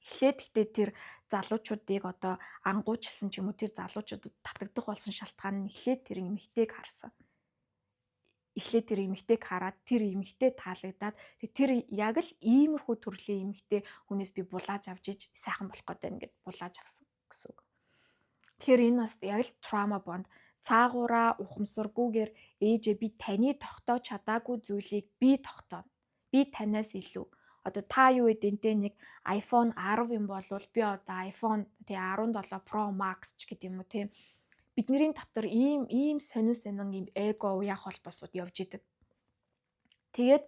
Эхлээд гэтээ тэр залуучуудыг одоо ангуучилсан ч юм уу тэр залуучуудад татагдах болсон шалтгаан нь эхлээд тэр эмэгтэйг харсан. Эхлээд тэр эмэгтэйг хараад тэр эмэгтэй таалагдаад тэр яг л иймэрхүү төрлийн эмэгтэй хүнээс би булааж авч иж сайхан болох гээд байна гэд булааж авсан гэсэн үг. Тэгэхээр энэ бас яг л trauma bond цаагаараа ухамсаргүйгээр ээжээ би таны тогтоож чадаагүй зүйлийг би тогтооно. Би танаас илүү одоо та юу эдэнтэй нэг iPhone 10 юм болвол би одоо iPhone 17 Pro Max ч гэдэг юм уу тийм бидний дотор ийм сонин ийм эго уяах холбоосууд явж идэг. Тэгээд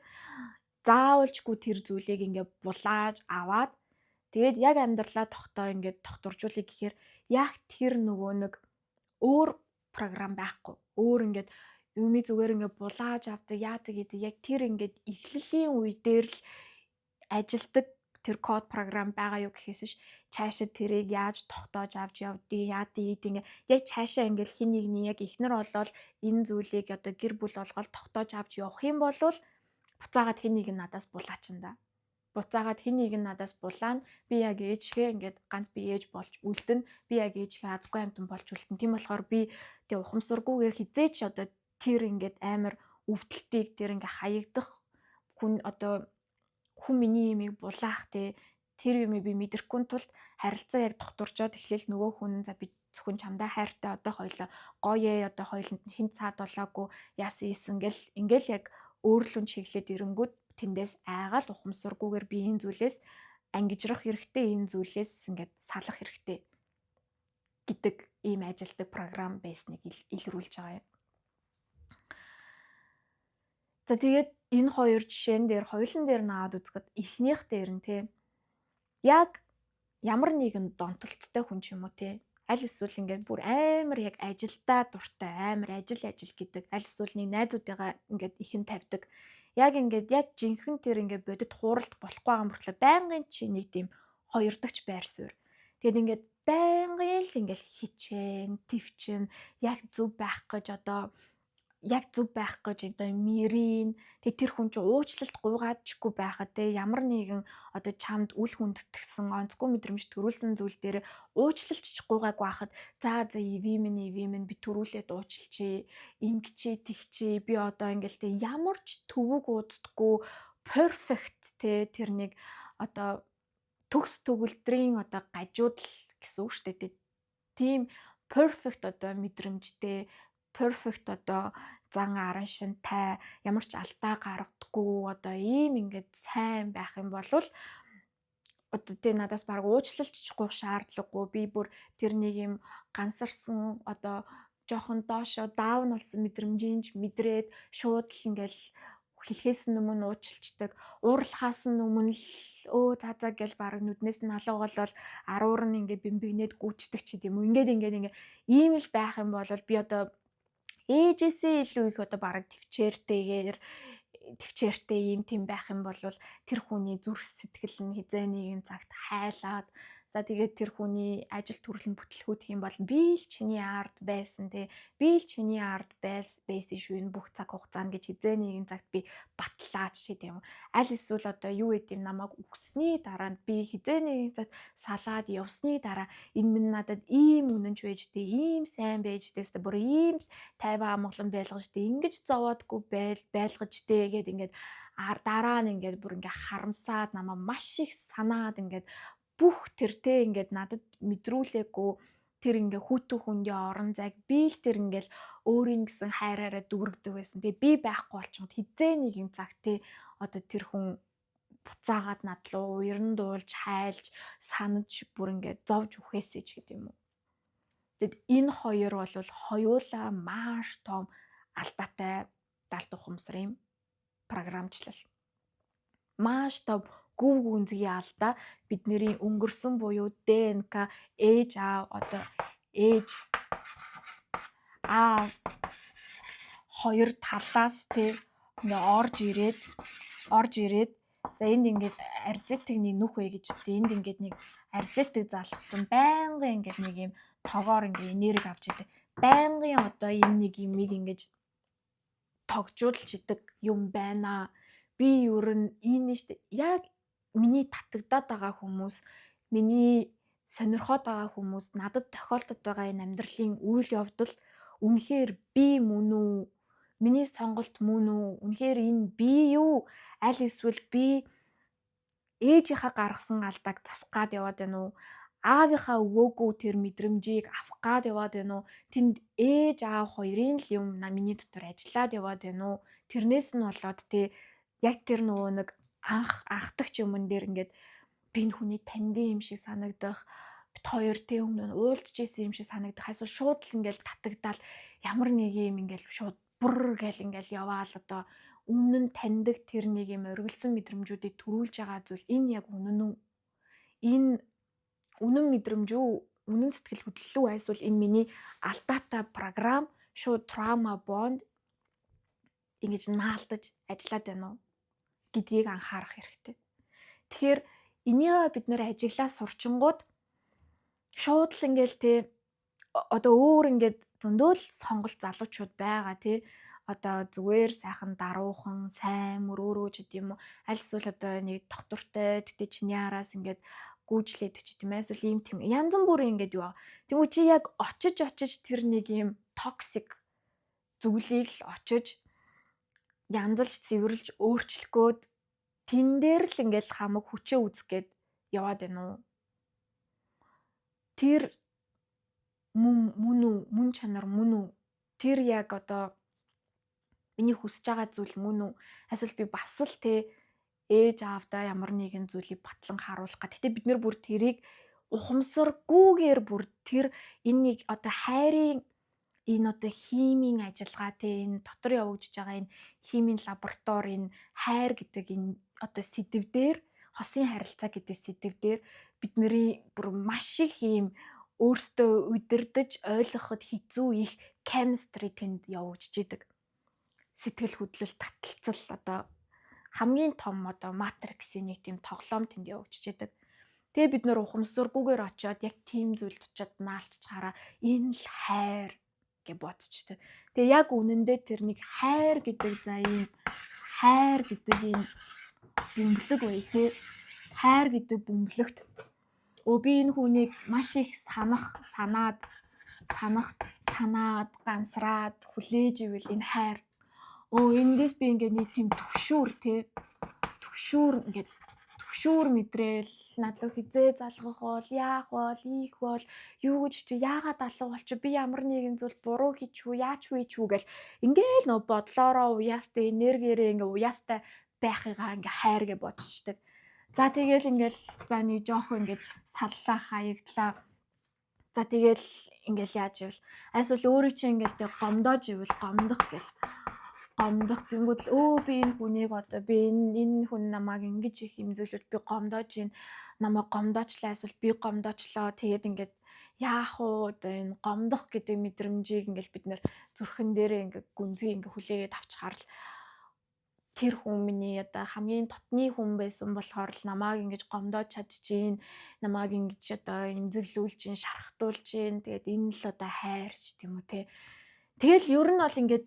заавалжгүй тэр зүйлийг ингээ булааж аваад тэгээд яг амьдралаа ингээд тогтворжуулъя гэхээр яг тэр нөгөө нэг өөр програм байхгүй. Өөр ингээд юуми зүгээр ингээ булааж авдаг яадаг гэдэг яг тэр ингээд эхлэлийн үе дээр л ажилдаг тэр код програм байгаа юу гэхээс ш цаашаа тэрийг яаж тогтоож авч явдгийг яадгийг яг цаашаа ингээл хин нэгний яг ихнэр болол энэ зүйлийг одоо гэр бүл болгоод тогтоож авч явах юм бол буцаагаад хин нэг нь надаас булаачна. Буцаагаад хин нэг нь надаас булаана. Би яг ээжгээ ингээд ганц би ээж болж үлдэн. Би яг ээжгээ азгүй амтан болж үлдэн. Тийм болохоор би тэг ухамсаргүйгээр хизээч одоо тэр ингээд амар өвдөлтийг тэр ингээ хаягдах хүн одоо хүн миний юмыг булаах тэр юмыг би мэдрэхгүй тулд харилцаа яг докторжоод эхлээл нөгөө хүн за би зөвхөн чамдаа хайртай одоо хоёлоо гоё одоо хоёуланд хин цаад болоогүй яасан ийсэн ингээл яг өөрлөн чиглээд ирэнгүүт тэндээс айгаал ухамсаргүйгээр би энэ зүйлээс ангижрах хэрэгтэй энэ зүйлээс ингээд салах хэрэгтэй гэдэг ийм ажилдаг програм байсныг илрүүлж байгаа юм. За тэгээд энэ хоёр жишээн дээр хоёулын дээр наваад үзэхэд эхнийх дээр нь яг ямар нэгэн донтолттой хүн ч юм уу аль эсвэл ингээд бүр амар яг ажилдаа дуртай амар ажил гэдэг аль эсвэл нэг найзуудыгаа ингээд ихэн тавьдаг Яг ингээд яг жинхэнэ тэр ингээд бодит хууралт болохгүй байгаа мөртлөө байнгын чи нэг тийм хоёрдогч байр суурь. Тэгээд ингээд байнгын л ингээд хичээн, твчин, яг зөв байх гэж одоо мэрийн тэр хүн чинь уучлалт гуйгаадчгүй байхад те ямар нэгэн одоо чамд үл хүндэтгсэн онцгүй мэдрэмж төрүүлсэн зүйл дээр уучлалт ч гуйгаагүй байхад за ивэмэн би төрүүлээд уучлчи ингэчи тэгчи би одоо ингээл те ямар ч төвөг ууддаггүй перфект те тэр нэг одоо төгс төгөлдрийн одоо гажууд л гэсэн үг шүү дээ. Тийм перфект одоо мэдрэмжтэй перфект одоо зан аран шинтай ямар ч алдаа гаргадаггүй одоо ийм ингээд сайн байх юм бол одоо тэ надаас баг уучлалт ч гуйх шаардлагагүй би бүр тэр нэг юм гансарсан одоо жоохон доошо даун болсон мэдрэмжийнж мэдрээд шууд л ингээл хэлхээс өмнө уучлцдаг уурлахаас өмнө л за гэж баг нүднээс нь алга болол аруурн ингээ бэмбигнээд гүйцдэг ч гэдэм үү ингээд ийм л байх юм бол би одоо ээжээсээ илүү их одоо бараг төвчээртэй ийм тийм байх юм бол тэр хүний зүрх сэтгэл нь хизээ нэгэн цагт хайлаад за тэгээд тэр хүний ажил төрөл нь бүтлгүүт юм бол би л чиний ард байсан те би л чиний ард байсан шүү энэ бүх цаг хугацаанд гэж хизээ нэгэн цагт би батлаач гэдэг юм. Аль эсвэл одоо юу гэдэм намайг үгсний дараа би хизээ нэгэн цагт салаад явсны дараа энэ минь надад ийм үнэнч байж дээ ийм сайн байж дээ бүр ийм тайван амгалан байлгаж дээ ингэж зовоодгүй байлгаж дээ гэд ингээд дараа нь ингээд бүр ингээд харамсаад намайг маш их санаад ингээд бүх тэр те ингээд надад мэдрүүлээгүй тэр ингээ хүүтэн хүндээ орон зайг би л тэр ингээл өөрийн гэсэн хайраараа дүүргдэг байсан. Тэгээ би байхгүй болчиход хизээ нэг юм цаг те одоо тэр хүн буцаагаад над руу уярн дуулж хайлж санаж бүр ингээ зовж үхээсэй ч гэдэг юм уу. Тэгэд энэ хоёр бол хоёулаа маш том алдаатай далд ухамсарын програмчлал. Маш том гүв гүнзгий алдаа бидний өнгөрсөн буюу ДНК ээж аав хоёр талаас те ингээ орж ирээд за энд ингээд арзетигний нүх вэ гэж үү энд ингээд нэг арзетиг залгацсан байнгын ингээд нэг юм тогоор ингээ энерги авч идэг байнгын одоо энэ нэг юмыг ингэж тогжуулж идэг юм байна. Би ер нь энэ штэ яг миний татагдаад байгаа хүмүүс, миний сонирхоод байгаа хүмүүс, надад тохиолдод байгаа энэ амьдралын үйл явдал үнэхээр би мөн үү? Миний сонголт мөн үү? Үнэхээр энэ би юу? Аль эсвэл би ээжийнхаа гаргасан алдааг засах гад яваад байна уу? Аавынхаа өгөөгүй тэр мэдрэмжийг авах гад яваад байна уу? Тэнд ээж аав хоёрын л юм миний дотор ажиллаад яваад байна уу? Тэрнээс нь болоод те яг тэр нөгөө нэг анхдагч юмн дээр ингээд би энэ хүнийг таньдсан юм шиг санагдах бит хоёр те өмнө нь уулзж исэн юм шиг санагдах хайсаа шууд л ингээд татагдаал ямар нэг юм ингээд шууд бүр гэл ингээд яваал одоо өмнө нь таньдаг тэр нэг юм оргилсан мэдрэмжүүдийг төрүүлж байгаа зүйл энэ яг үнэн үү? Энэ үнэн мэдрэмж үү? Үнэн сэтгэл хөдлөл үү? Эсвэл энэ миний алдаатай програм шууд trauma bond ингэж наалдаж ажиллаад байна уу гэдгийг анхаарах хэрэгтэй. Тэгэхээр энийг бид нэр ажиглаа сурчингууд шууд л ингээл те одоо өөр ингээд зөндөөл сонголт залуучууд байгаа те одоо зүгээр сайхан даруухан сайн мөрөөрөө ч гэдэм үү аль эсвэл одоо нэг доктортой тэгтээ чиний араас ингээд гүйжлээдэг ч гэдэм эсвэл ийм тийм янз бүрийн ингээд юу. Тэгвэл чи яг очиж тэр нэг юм токсик зүйлийг л очиж янзалж цэвэрлж өөрчлөхгөөд тэн дээр л ингээл хамаг хүчээ үзгээд яваад байна уу? Тэр мөн чанар мөн үү? Тэр яг одоо миний хүсэж байгаа зүйл мөн үү? Эсвэл би бас л те ээж аавдаа ямар нэгэн зүйлийг батлан харуулах га. Гэтэ бид нэр бүр тэрийг ухамсаргүйгээр бүр тэр энэ нэг одоо хайрын энэ одоо химийн ажиллагаа те энэ дотор явагдаж байгаа энэ химийн лаборатори энэ хайр гэдэг энэ одоо сэдвээр хосын харилцаа гэдэг сэдвээр бидний бүр маш их юм өөртөө удирдах ойлгоход хэцүү их chemistry тэнд явагдаж идэг. Сэтгэл хөдлөл таталцал одоо хамгийн том одоо матриксийн нэг тийм тоглоом тэнд явагдчихэдэг. Тэгээ бид нөр ухамсаргүйгээр очиод яг тийм зүйлд очиод наалччихаараа энэ л хайр гэж бодчихдаг. Тэгээ яг үнэндээ тэр нэг хайр гэдэг ийм хайр гэдэг ийм бөмбөлөг бай тий. Хайр гэдэг бөмбөлөгт би энэ хүнийг маш их санаад гансраад хүлээж ивэл энэ хайр. Эндээс би ингээд нэг тийм төгшүүр мэдрээл надлаг хизээ залгах бол яах бол ийх бол юу гэж чи яагаад алга болчих би ямар нэгэн зүйл буруу хийчихв яач хийчихв гэл ингээл нөө бодлороо уяастай энергиэрээ ингээ уяастай байхыгаа ингээ хайр гэж бодчихдаг. За тэгэл ингээл за нэг жоох ингээд саллаа хаягдлаа. За тэгэл ингээл яаж ивэл эсвэл өөрийг чи ингээл тэг гомдоож ивэл гомдох тэнгүүд би энэ хүнийг одоо би энэ хүн намайг ингэж их хэмзүүлж би гомдоож ийн намайг гомдоочлаа эсвэл би гомдоочлоо тэгээд ингээд яах уу одоо энэ гомдох гэдэг мэдрэмжийг ингээл бид нэр зүрхэн дээрээ ингээд гүнзгий ингээд хүлээгээд авчихаар л тэр хүн миний одоо хамгийн дотны хүн байсан болохоор л намайг ингэж гомдоож чадчихээн намайг ингэж одоо эмзэглүүлж ийн шархтуулж ийн тэгээд энэ л одоо хайрч тийм үү те. Тэгэл ер нь бол ингээд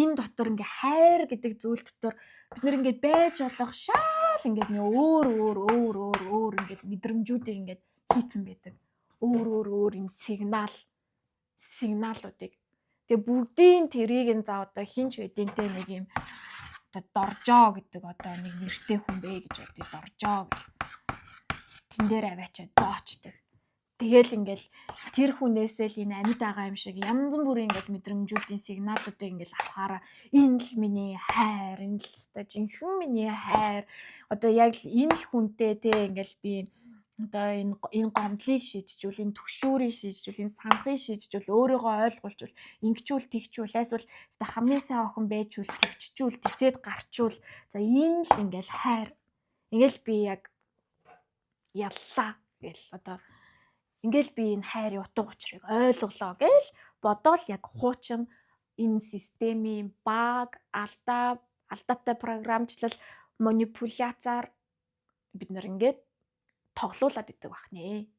энэ дотор ингээ хайр гэдэг зүйл дотор бид нэр ингээ байж болох шал ингээ нэг өөр ингээ мэдрэмжүүдийг ингээ хийцэн байдаг. Өөр юм сигналуудыг. Тэгээ бүгдийн тэрийг за одоо хинч байдэнтэй нэг юм одоо доржоо гэдэг одоо нэг нэртэй хүн бэ гэж бодъё доржоо гэл. Тэн дээр аваачаа зоочдаг. Тэгэл ингээл тэр хүнээсээ л энэ амьд байгаа юм шиг янз бүрийн ингээл мэдрэмжүүдийн сигналуудыг ингээл авахаараа энэ л миний хайр, энэ л өстой жинхэнэ миний хайр. Одоо яг л энэ л хүнтэй те ингээл би одоо энэ гомдлыг шийдчихвэл, энэ төгшүүрийг шийдчихвэл, энэ санахыг шийдчихвэл, өөрийгөө ойлгуулчихвал, ингэчүүл тэгчүүл, эсвэл хамгийн сайн охин байчүүл, тэгчүүл, тэсээд гарчүүл. За энэ л ингээл хайр. Ингээл би яг яллаа гэл одоо ингээл би энэ хайрын утга учирыг ойлголоо гэж бодоол яг хуучин энэ системийн баг, алдаатай програмчлал, манипуляцаар бид нар ингээд тоглуулад идэг бахнэ.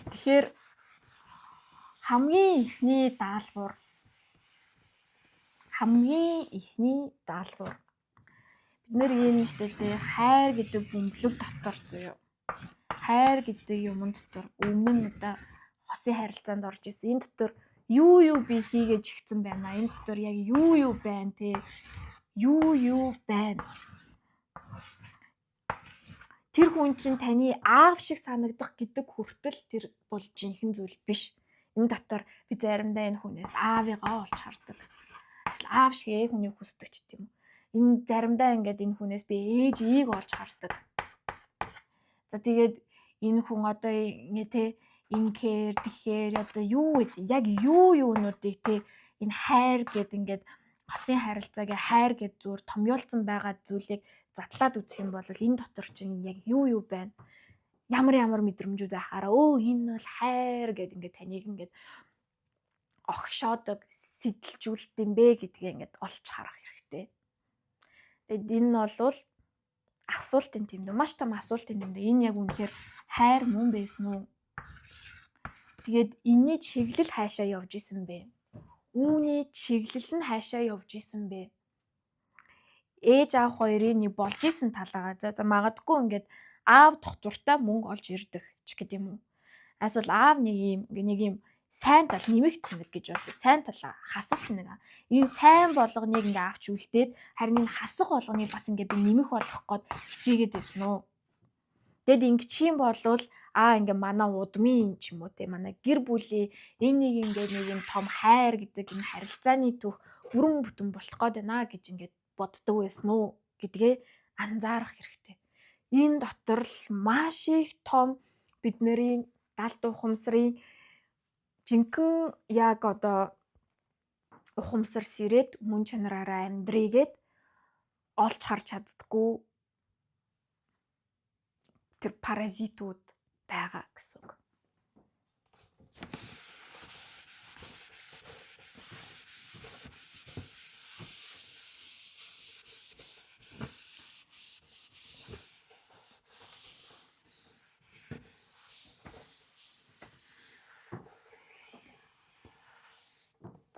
Тэгэхээр хамгийн ихний даалгавар бид нэр ийм штэ тэ хайр гэдэг бөмбөлөг дотор заяа. Хайр гэдэг юм дотор өмнө нь одоо хосын харилцаанд орж исэн. Энэ дотор юу би хийгээд чигцэн байна. Энэ дотор яг юу байна те. Юу байна. Тэр хүн чинь таны аав шиг санагдах гэдэг хүртэл тэр бол жинхэнэ зүйл биш. Энэ дотор би заримдаа энэ хүнээс аавыгаа олж хардаг. Аав шиг хүнийг хүсдэг ч гэдэм. Энэ заримдаа ингээд энэ хүнээс би ээжийг олж хардаг. За тэгээд энэ хүн одоо ингээ те инхээр тэгэхээр одоо юу гэдэг яг юунуудыг те энэ хайр гэд ингээд хосын харилцаагийн хайр гэд зүгээр томьёолцсон байгаа зүйлийг задлаад үзэх юм бол энэ дотор чинь яг юу байна? Ямар мэдрэмжүүд байхаараа энэ бол хайр гэд ингээд таныг ингээд огшоодог сэтэлжүүлт юм бэ гэдгийг ингээд олж харах хэрэгтэй. Тэгэд энэ бол асуултын тэмдэг, маш том асуултын тэмдэг. Энэ яг үнэхээр хайр мөн байсан уу? Тэгээд энэний чиглэл хаашаа явж исэн бэ? Үүний чиглэл нь хаашаа явж исэн бэ? Ээж аав хоёрын нэг болж исэн талаагаа за магадгүй ингээд аав тогтвортой мөнгө олж ирдэг ч гэдэг юм уу. Эсвэл аав нэг юм сайн тал нэмэгт цэнэг гэж байна. Сайн тал хасах цэнэг. Энэ сайн болгоныг ингээ авч үлдээд харин энэ хасах болгоныг бас ингээ би нэмэх болгох гээд хичээгээд байсан уу. Тэгэд ингэчих юм бол ингээ манай удмын ч юм уу те манай гэр бүлийн энэ нэг юм том хайр гэдэг энэ харилцааны түүх бүрэн бүтэн болох гээд байна гэж ингээ боддог байсан уу гэдгээ анзаарах хэрэгтэй. Энэ дотор л маш их том бидний далд ухамсарын жинхэнэ яг одоо ухамсар сэрээд мөн чанараараа амьдрийгээд олж харж чаддаггүй тэр паразитууд байгаа гэсэн үг.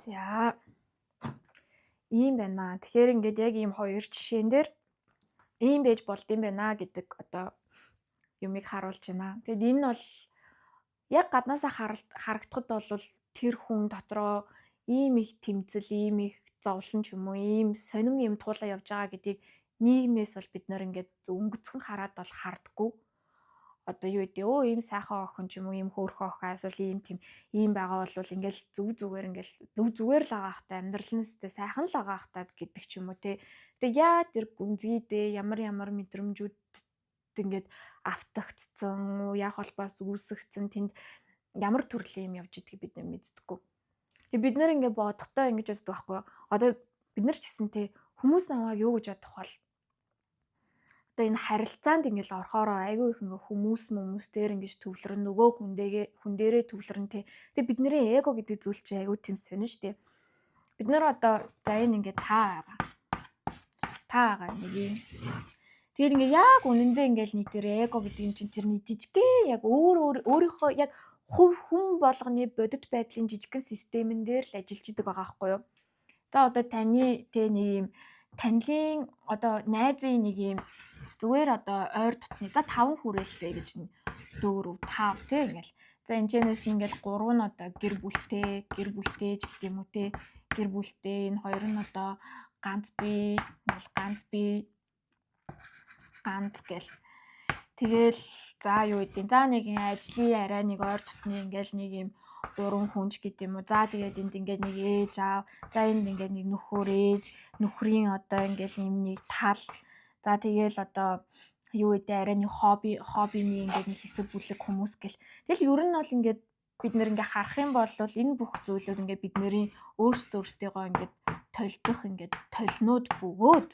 За ийм байна. Тэгэхээр ингээд яг ийм хоёр жишээн дээр ийм байж болд юм байна гэдэг одоо юмыг харуулж байна. Тэгэд энэ бол яг гаднаасаа харагдахад бол тэр хүн дотроо ийм их тэмцэл, ийм их зовлон ч юм уу, ийм сонин юм туулаа явж байгаа гэдгийг нийгмээс бол бид нэр ингээд өнгөцгөн хараад бол хардггүй. Одоо юу гэдэг ийм сайхан охин ч юм уу, ийм хөөрхөн охиас бол ийм байгаа бол ингээл зүгээр л байгаа хта амьдралнастай сайхан л байгаа хта гэдэг ч юм уу те. Тэгээ яа тэр гүнзгий дээ ямар мэдрэмжүүд ингээд автагдсан, яг холбоос үүсгэгдсэн тэнд ямар төрлийн юм явж идэх бид нар мэддэггүй. Тэгээ бид нар ингээд бодохдоо ингэж үздэг байхгүй юу? Одоо бид нар ч гэсэн те хүмүүс намайг юу гэж бодох бол одоо энэ харилцаанд ингээд орохороо айгүй их ингээд хүмүүс дээр ингэж төвлөрн нөгөө хүн дээрээ төвлөрн те. Тэгээ бидний эго гэдэг зүйл чинь айгүй тийм сонин штэ. Бид нар одоо за энэ ингээд та байгаа нэг юм. Тэгээд ингээ яг үнэндээ ингээл нийтээр эго гэдэг юм чинь тэрний жижигхэн яг өөрийнхөө яг хүн болгоны бодит байдлын жижигхэн системэн дээр л ажиллаж идэг байгаа байхгүй юу. За одоо таны тэ нэг юм танилын одоо найзын нэг юм зүгээр одоо ойр дотны за 5 хүрээлээ гэж 4 5 тэ ингээл. За энэчнээс ингээл 3 нь одоо гэр бүлтэй ч гэдэг юм уу тэ. Гэр бүлтэй энэ хоёр нь одоо ганц гэл. Тэгэл за юу гэдэг. За нэг ажлын арай нэг ойр дотны ингээл нэг юм 3 хүнч гэдэг юм уу. За тэгээд энд ингээд нэг ээж аав. За энд ингээд нэг нөхөр ээж, нөхрийн одоо ингээл юм нэг тал. За тэгэл одоо юу гэдэг арай нэг хоббины ингээд нэг хэсэг бүлэг хүмүүс гэл. Тэгэл ер нь бол ингээд бид нэр ингээ харах юм бол энэ бүх зүйлүүд ингээ бидний өөрсдөө ингээ толдох ингээ толнууд бөгөөд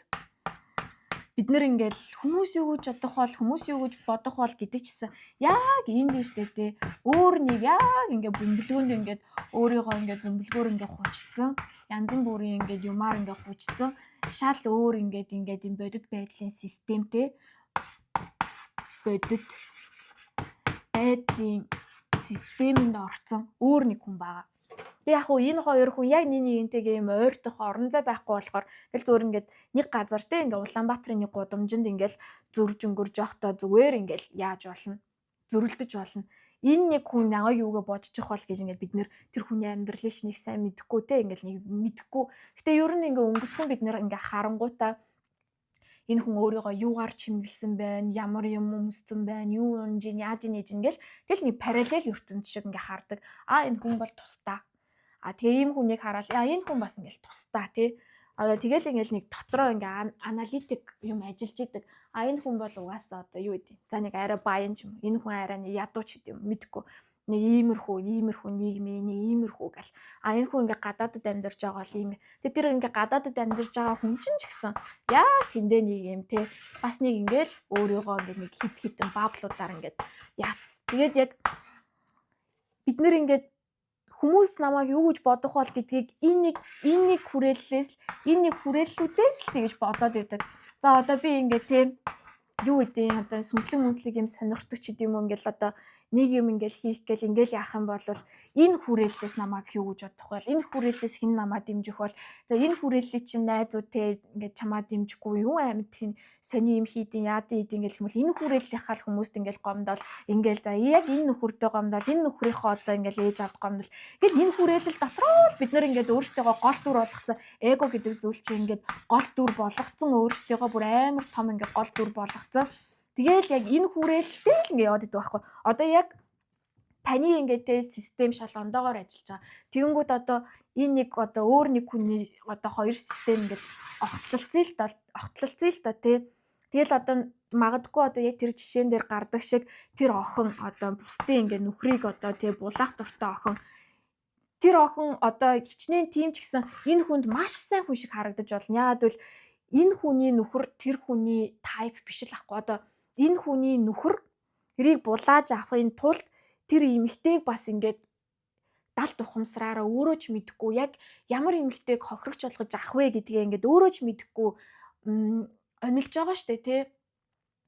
бид нэр ингээл хүмүүс юу гэж бодох бол хүмүүс юу гэж бодох бол гэдэг чийсэн яг энд нь штэ тэ өөр нэг яг ингээ бөмбөлгөөнд ингээ өөрийгөө ингээ бөмбөлгөөр ингээ хучцсан янзын бүрийн ингээ юмар ингээ хучцсан шал өөр ингээ юм бодит байдлын системтэй бодит байдлын системэнд орцсон өөр нэг хүн байгаа. Тэг яг хөө энэ хоёр хүн яг нэгнтэйгээ юм ойртох орон зай байхгүй болохоор тэгэл зүгээр ингээд нэг газар те ингээ Улаанбаатарын нэг гудамжинд ингээл зөрж өнгөрж явахдаа зүгээр ингээл яаж болно зөрөлдөж болно. Энэ нэг хүн намайг юугээ бодчих бол гэж ингээд бид нэр тэр хүний амьдралыг нэг сайн мэдэхгүй те ингээл нэг мэдэхгүй. Гэтэ ер нь ингээ өнгөцгөн бид нэр ингээ харангуйтаа энэ хүн өөрийгөө юугаар чимгэлсэн байна, ямар юм өмссөн байна, юу унж ин яаж нээж ингээл тэгэл нэг параллел ертөнд шиг ингээ хардаг. Энэ хүн бол тусдаа. Тэгээ ийм хүнийг хараад энэ хүн бас ингээл тусдаа тий. Тэгэл ингээл нэг дотроо ингээ аналитик юм ажиллаж идэг. Энэ хүн бол угаасаа одоо юу гэдэг. За нэг арай баян ч юм. Энэ хүн арай нэг ядуу ч гэдэг юм мэдгүй. Нэг иймэрхүү нийгмийн нэг иймэрхүү гэл. Энэ хүн ингээ гадаадд амьдарч байгаа бол ийм. Тэр ингээ гадаадд амьдарч байгаа хүн чинь ч гэсэн яг тэндээ нэг юм тий. Бас нэг ингээл өөрийгөө ингээ нэг хитэн баблуудаар ингээд яац. Тэгээд яг бид нэр ингээд хүмүүс намайг юу гэж бодох бол гэдгийг энэ нэг хүрээллүүдээс л тэгж бодоод идэг. За одоо би ингээд тийм юу гэдэг одоо сүнслэг юм сонирхдаг ч гэдэм юм ингээл одоо нэг юм ингээл хийх гээл ингээл яах юм бол энэ хүрээллээс намайг юу гэж бодох бол энэ хүрээллээс хэн намайг дэмжих бол за энэ хүрээллийг чинь найзууд те ингээд чамаа дэмжихгүй юу амьд тийм сони юм хийдин яадын ингээл юм бол энэ хүрээллийнхаа хүмүүст ингээл гомдол ингээл за яг энэ нөхөртэй гомдол энэ нөхрийнхөө одоо ингээл ээж авд гомдол ингээл энэ хүрээлэл дотроо л бид нар ингээд өөрсдөө гол дүр болгоцсон эго гэдэг зүйл чинь ингээд гол дүр болгоцсон өөрсдөө бүр амар том ингээд гол дүр болгоцсон. Тэгэл яг энэ хүрээлэлтэй л ингээ яваад идэг байхгүй. Одоо яг таны ингээ тэ систем шал ондоогоор ажиллаж байгаа. Тэгэнгүүт одоо энэ нэг одоо өөр нэг хүний одоо хоёр систем ингээ огтлолцсон л та тий. Тэгэл одоо магадгүй одоо яг тэр жишээн дээр гардаг шиг тэр охин одоо бусдын ингээ нөхрийг одоо тий булаах дуртай охин. Тэр охин одоо хичнээн тийм ч гэсэн энэ хүнд маш сайн хүн шиг харагдаж болно. Яагаад гэвэл энэ хүний нөхөр тэр хүний тайп биш л ахгүй. Одоо энэ хүний нөхөр тэрийг булааж авахын тулд тэр эмэгтэйг бас ингээд далд ухамсараараа өөрөө ч мэдэхгүй яг ямар эмэгтэйг хохирогч болгож авах вэ гэдгээ ингээд өөрөө ч мэдэхгүй онилж байгаа штэ тий.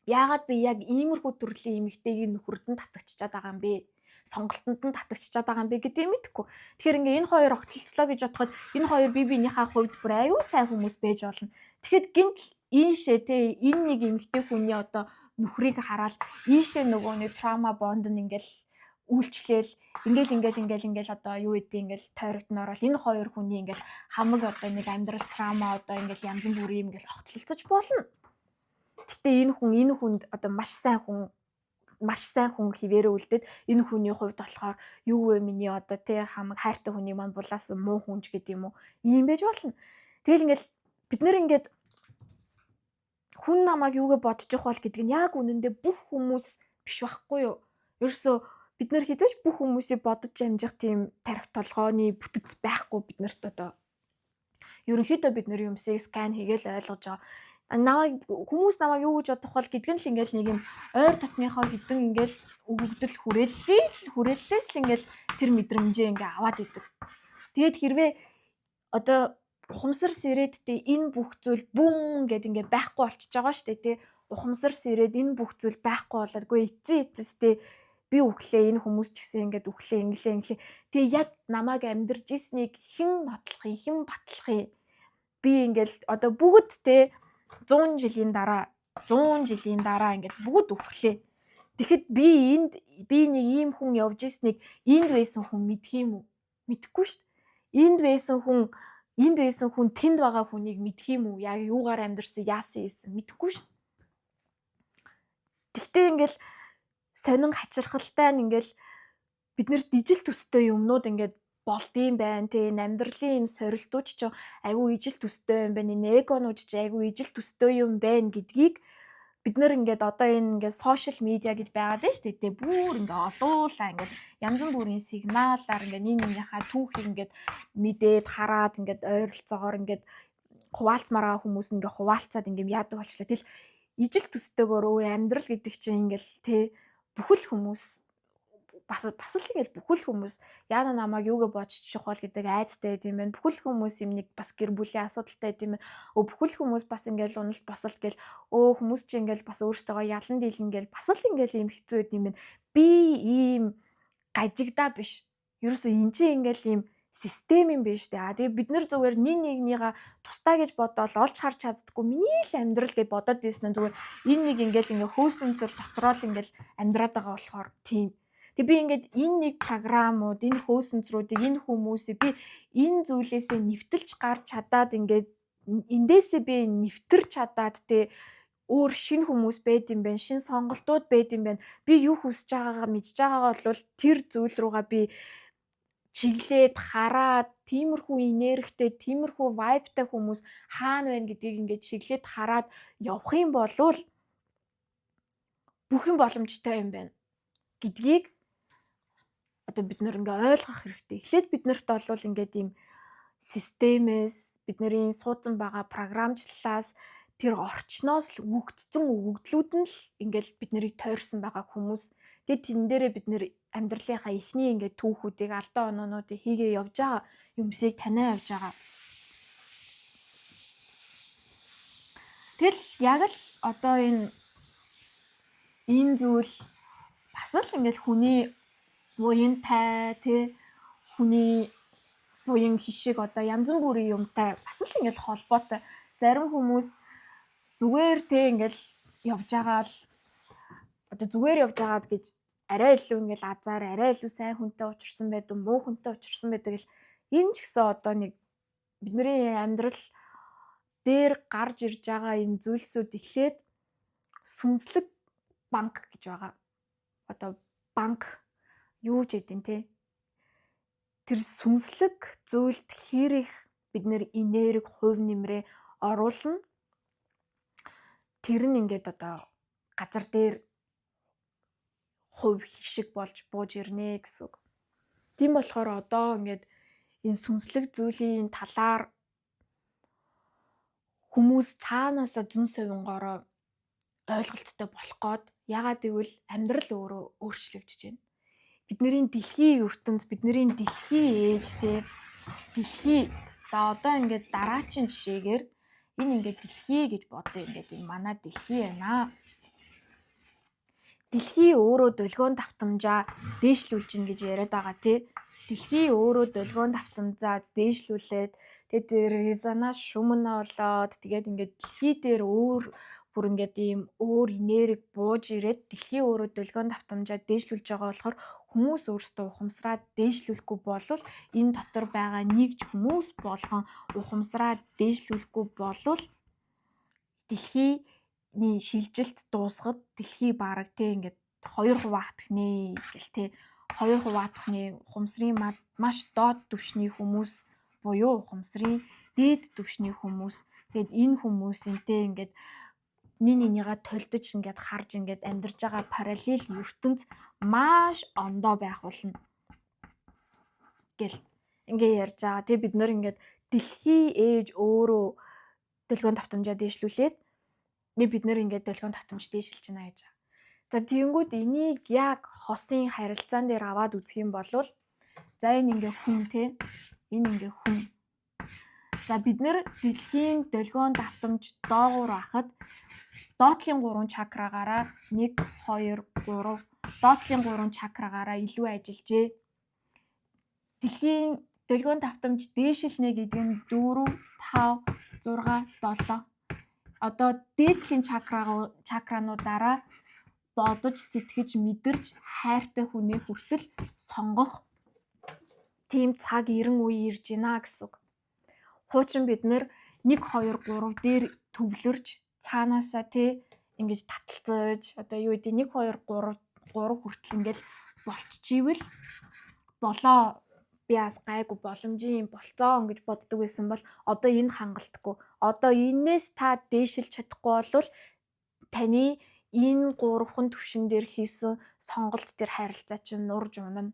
Яагаад би яг иймэрхүү төрлийн эмэгтэйгийн нөхөрд нь татагчаад байгаа юм бэ? сонголтонд нь татагчаад байгаа юм бэ гэдгийг мэдэхгүй. Тэгэхээр ингээ энэ хоёр огтлцлоо гэж бодоход энэ хоёр бие биенийхээ хувьд бүр аюу сайн хүмүүс байж болно. Тэгэхэд гинт ийшээ те энэ нэг эмэгтэй хүний одоо нөхрийг хараад ийшээ нөгөө нэг траума бонд нь ингээл үйлчлээл ингээл одоо юу гэдэг ингээл тойрогдноор бол энэ хоёр хүний ингээл хамаг одоо нэг амьдрал траума одоо ингээл янз бүрийн ингээл огтлцож болно. Гэтэ энэ хүнд одоо маш сайн хүн хിവэрэ үлдээд энэ хүний хувьд болохоор юу вэ миний одоо те хамаг хайртай хүний маань булаас муу хүнж гэдэг юм уу ийм байж болно. Тэгэл ингээл бид нэр ингээд хүн намайг юугээ бодож явах бол гэдэг нь яг үнэндээ бүх хүмүүс биш байхгүй юу? Ерөөсөө бид нар хэзээ ч бүх хүмүүсийг бодож амжих тийм тарих толгойн бүтэц байхгүй биднэрт одоо. Ерөнхийдөө бид нар юмсыг скан хийгээл ойлгож байгаа. Хүмүүс намайг юу гэж бодох бол гэдэг нь л ингээл нэг юм ойр дотныхоо хідэн ингээл өгөгдөл хүрээллээс л ингээл тэр мэдрэмжээ ингээ аваад идэг. Тэгээд хэрвээ одоо ухамсарс ирээдтэй энэ бүх зүйл бүм гэд ингээ байхгүй болчихж байгаа шүү дээ тий. Ухамсарс ирээд энэ бүх зүйл байхгүй болоодгүй эцэстэй би үхлээ энэ хүмүүс ч гэсэн ингээд үхлээ инглээ. Тэгээ яг намайг амьдарж ирснийг хэн батлах юм би ингээл одоо бүгд те 100 жилийн дараа ингээд бүгд үхлээ. Тэгэхэд би нэг ийм хүн явж ирснийг энд байсан хүн мэдх юм уу? Мэдхгүй шүү дээ. Энд байсан хүн тэнд байгаа хүнийг мэдх юм уу? Яг юугаар амьдарсан яасан мэдхгүй шүү дээ. Тэгтээ ингээл сонин хачирхалтай нь ингээл биднэрт ижил төстэй юмнууд ингээд болдгийм байна тий амьдралын энэ сорилтууч ч айгүй ижил төстэй юм байна энэ эгонууд ч айгүй ижил төстэй юм байна гэдгийг бид нэр ингээд одоо энэ ингээд сошиал медиа гэж байгаад байна шүү дээ бүр ингээд олуулаа ингээд янз бүрийн сигналаар ингээд нэгнийхээ түүхийг ингээд мэдээд хараад ингээд ойролцоогоор ингээд хуваалцмаар хүмүүс ингээд хуваалцаад ингээд яадаг болчлаа тэл ижил төстэйгээр өө амьдрал гэдэг чинь ингээд тий бүхэл хүмүүс бас л ингээл бүхэл хүмүүс яана намайг юугээ бодчих бол гэдэг айцтай тийм байна. Бүхэл хүмүүс юм нэг бас гэр бүлийн асуудалтай тийм байна. Бүхэл хүмүүс бас ингээл уналт босолт гэл хүмүүс чи ингээл бас өөртөөгөө ялан дийлэн гэл бас л ингээл юм хэцүү байд юм байна. Би ийм гажигдаа биш. Ерөөсөө эн чинь ингээл ийм систем юм биш үү? Тэгээ бид нар зүгээр нэгнийгаа тустай гэж бодоод олж харж чаддаггүй миний л амьдрал гэж бодоод ирсэн нь зүгээр энэ нэг ингээл хөөсөн зөр дотроо л ингээл амьдраад байгаа болохоор тийм. Тэг би ингээд энэ нэг програмууд, энэ хөөсөнцрүүдийг, энэ хүмүүсийг би энэ зүйлээсээ нэвтэлж гарч чадаад ингээд эндээсээ би нэвтэрч чадаад тэ өөр шинэ хүмүүс байд юм байна, шинэ сонголтууд байд юм байна. Би юу хүсэж байгаагаа мэдж байгаагаа бол тэр зүйл рүүгээ би чиглээд хараад тиймэрхүү энергитэй, тиймэрхүү вайбтай хүмүүс хаана байна гэдгийг ингээд чиглээд хараад явах юм бол бүх юм боломжтой юм байна гэдгийг одоо бид нэр ингээ ойлгох хэрэгтэй. Эхлээд биднэрт бол ингээд ийм системээс бидний суудсан байгаа програмчлалаас тэр орчноос л өгөгдсөн өгөгдлүүд нь л ингээл бид нарыг тойрсон байгаа хүмүүс. Тэгээд тэн дээрээ бид нэр амьдралынхаа эхний ингээд түүхүүдийг алдаа оноонуудыг хийгээ явж байгаа юмсыг таниа явж байгаа. Тэгэл яг л одоо энэ зүйл бас л ингээд хүний буянтай тий хүний буян хишиг одоо янз бүрийн юмтай бас л ингээл холбоотой. Зарим хүмүүс зүгээр тий ингээл явж байгаа л одоо зүгээр явж байгаад гэж арай илүү ингээл азар арай илүү сайн хүнтэй учирсан байдаг муу хүнтэй учирсан байдаг л энэ ч гэсэн одоо нэг бидний амьдрал дээр гарч ирж байгаа энэ зүйлсүүд эхлээд сүнслэг банк гэж байгаа. Одоо банк юу ч гэдэг нь те тэр сүнслэг зүйлд хэр их бид нэр энерги хувь нэмрээ оруулна тэр нь ингээд одоо газар дээр хувь хишиг болж бууж ирнэ гэсэн үг. Тийм болохоор одоо ингээд энэ сүнслэг зүйлийн талаар хүмүүс цаанаасаа зүүн совингороо ойлголттой болох гээд ягаад гэвэл амьдрал өөрөө өөрчлөгдөж байна. Бидний дэлхийн ертөнд бидний дэлхийн ээж те дэлхий за одоо ингээд дараачийн жишээгээр энэ ингээд дэлхий гэж бодъё ингээд энэ манай дэлхий байна. дэлхий өөрөө долгион давтамжаа дээшлүүлж гин гэж яриад байгаа тий. Дэлхий өөрөө долгион давтамжаа дээшлүүлээд тэгээд резонанс шумна болоод тэгээд ингээд дэлхий дээр бүр ингээд ийм өөр энерги бууж ирээд дэлхий өөрөө долгион давтамжаа дээшлүүлж байгаа болохоор хүмүүс өөрсдөө ухамсараа дээшлүүлэхгүй болвол энэ дотор байгаа нэгж хүмүүс болгон ухамсараа дээшлүүлэхгүй болвол дэлхийний шилжилт дуусахад дэлхий бараг тий ингээд 2 хуваагдах нэ гэл тий 2 хуваагдахны ухамсарын маш доод түвшний хүмүүс буюу ухамсарын дээд түвшний хүмүүс. Тэгээд энэ хүмүүсэнтэй ингээд нэгнийгээ толдож ингээд харж ингээд амьдарч байгаа параллел ертөнц маш ондоо байх болно гэл ингээ ярьж байгаа. Тэгээ бид нөр ингээд дэлхий ээж өөрөө долгион давтамжаа дээшлүүлээд бид нэр ингээд долгион давтамж дээшилж байна гэж. За тэгэнгүүт энийг яг хосын харилцаан дээр аваад үзэх юм бол за энэ ингээ хүн те энэ ингээ хүн. За бид нэр дэлхийн долгион давтамж доогуур ахад доотлын 3 чакрагаараа 1 2 3 доотлын 3 чакрагаараа илүү ажиллажээ. Дэлхийн долгион давтамж дээшилнэ гэдэг нь 4 5 6 7 одоо дээдлийн чакрануудаараа бодож сэтгэж мэдэрч хайртай хүнээ хүртэл сонгох тийм цаг ирэн үе ирж байна гэсэн үг. Хуучин бид нэр 1 2 3 дээр төвлөрч цаанаасаа тий ингэж таталцаж одоо юу гэдэг 1 2 3 хүртэл ингэж болчихчихвэл болоо би бас гайгүй боломжийн болцоо гэж боддог байсан бол одоо энэ хангалтгүй. Одоо энээс та дээшилж чадахгүй болвол таны энэ 3хан түвшин дээр хийсэн сонголт дээр харилцаа чинь нурж унана.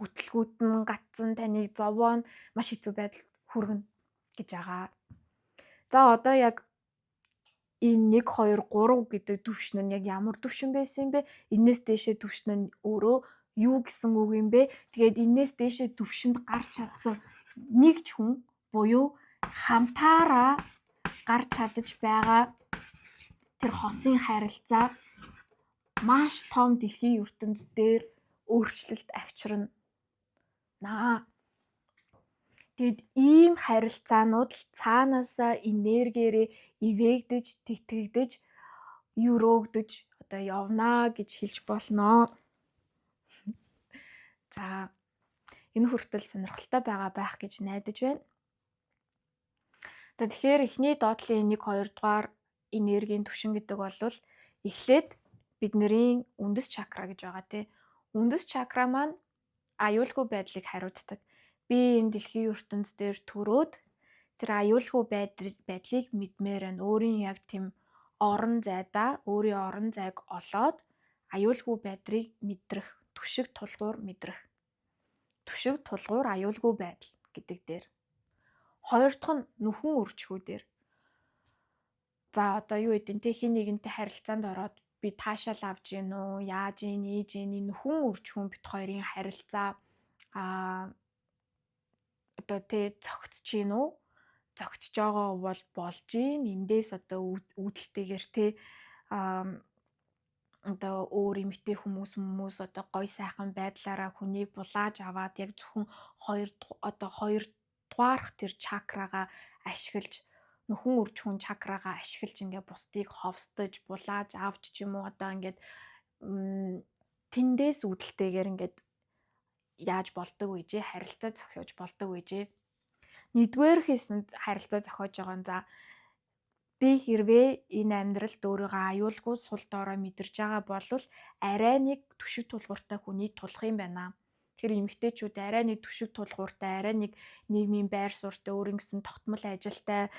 Бүтлгүүд нь гатсан таны зовоо маш хэцүү байдалд хүргэнэ гэж байгаа. За одоо яг энэ 1 2 3 гэдэг түвшин нь яг ямар түвшин байсан бэ? Энээс дээшээ түвшин нь өөрөө юу гэсэн үг юм бэ? Тэгээд энээс дээшээ түвшинд гарч чадсан нэг ч хүн буюу хамтаараа гарч чадаж байгаа тэр хосын харилцаа маш том дэлхийн ертөнц дээр өөрчлөлт авчирна. Тэгэд ийм харилцаанууд л цаанаасаа энергиэрээ ивэгдэж, тэтгэгдэж, өрөөгдөж одоо явна гэж хэлж болно. За энэ хүртэл сонирхолтой байх гэж найдаж байна. За тэгэхээр эхний доотлын 1 2 дугаар энергийн түвшин гэдэг бол эхлээд бидний үндэс чакра гэж байгаа тий. Үндэс чакра маань аюулгүй байдлыг хариуцдаг. Би энэ дэлхийн ертөнц дээр төрөөд тэр аюулгүй байдлыг мэдмээр байна. Өөрийн яг тийм орон зайдаа өөрийн орон зайг олоод аюулгүй байдлыг мэдрэх, түшиг тулгуур мэдрэх. Түшиг тулгуур аюулгүй байдал гэдэг дээр. Хоёр дахь нь нүхэн үржихүү дээр. За одоо юу гэдэг нь хин нэгэнтэй харилцаанд ороод би таашаал авж гин үү, яаж ийн, ээж ийн, нүхэн үржихүүн бит хоёрын харилцаа одоо зөгцөж гин үү? Зөгцөж байгаа бол болж гин. Эндээс одоо үүдэлтэйгээр одоо өөр эмэгтэй хүмүүс одоо гой сайхан байдлаараа хүнийг булааж аваад яг зөвхөн 2 дугаарх тэр чакрага ашиглаж нүхэн үржихүүн чакрага ашиглаж ингээ бусдыг ховсдож булааж авч ч юм уу одоо ингээд тэндээс үүдэлтэйгээр ингээд яаж болдог вэ? Харилцаа зохиож болдог вэ? Нэгдүгээр хийсэнд харилцаа зохиож байгаа нь за би хэрвээ энэ амьдралд өөрийгөө аюулгүй сул дорой мэдэрж байгаа бол арай нэг түшиг тулгууртай хүнийг тулах юм байна. Тэр эмэгтэйчүүд арай нэг түшиг тулгууртай, арай нэг нийгмийн байр суурьтай, өөрийн гэсэн тогтмол ажилтай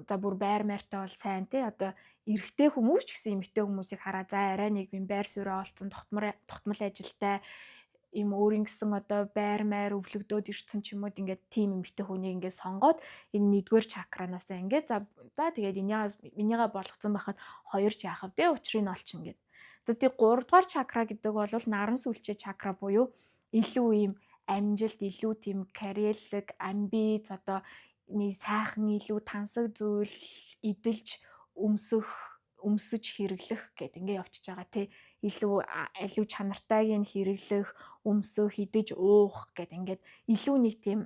за бүр байр маятай бол сайн тий. Одоо эрэгтэй хүмүүс ч гэсэн эмэгтэй хүмүүсийг хараа за арай нэг юм байр суурьа олцсон тогтмол ажилтай юм өөрийн гэсэн одоо байр маяр өвлөгдөөд ирсэн ч юм уу ингээд тийм эмэгтэй хүнийг ингээд сонгоод энэ 1-р чакранаас ингээд за тэгээд энийгээ болгоцсон байхад 2 ч яах вэ? Учрыг нь олчихно гэд. За тэг 3-р чакра гэдэг бол наран сүлжээ чакра буюу илүү юм амжилт, илүү тийм карьерлэг, амбиц одоо нэг сайхан илүү тансаг зүйл эдэлж өмсөх өмсөж хэрэглэх гэдэг ингээ явчихж байгаа тий. Илүү чанартайг нь хэрэглэх, өмсөх, идэж уух гэдэг ингээд илүү нэг тийм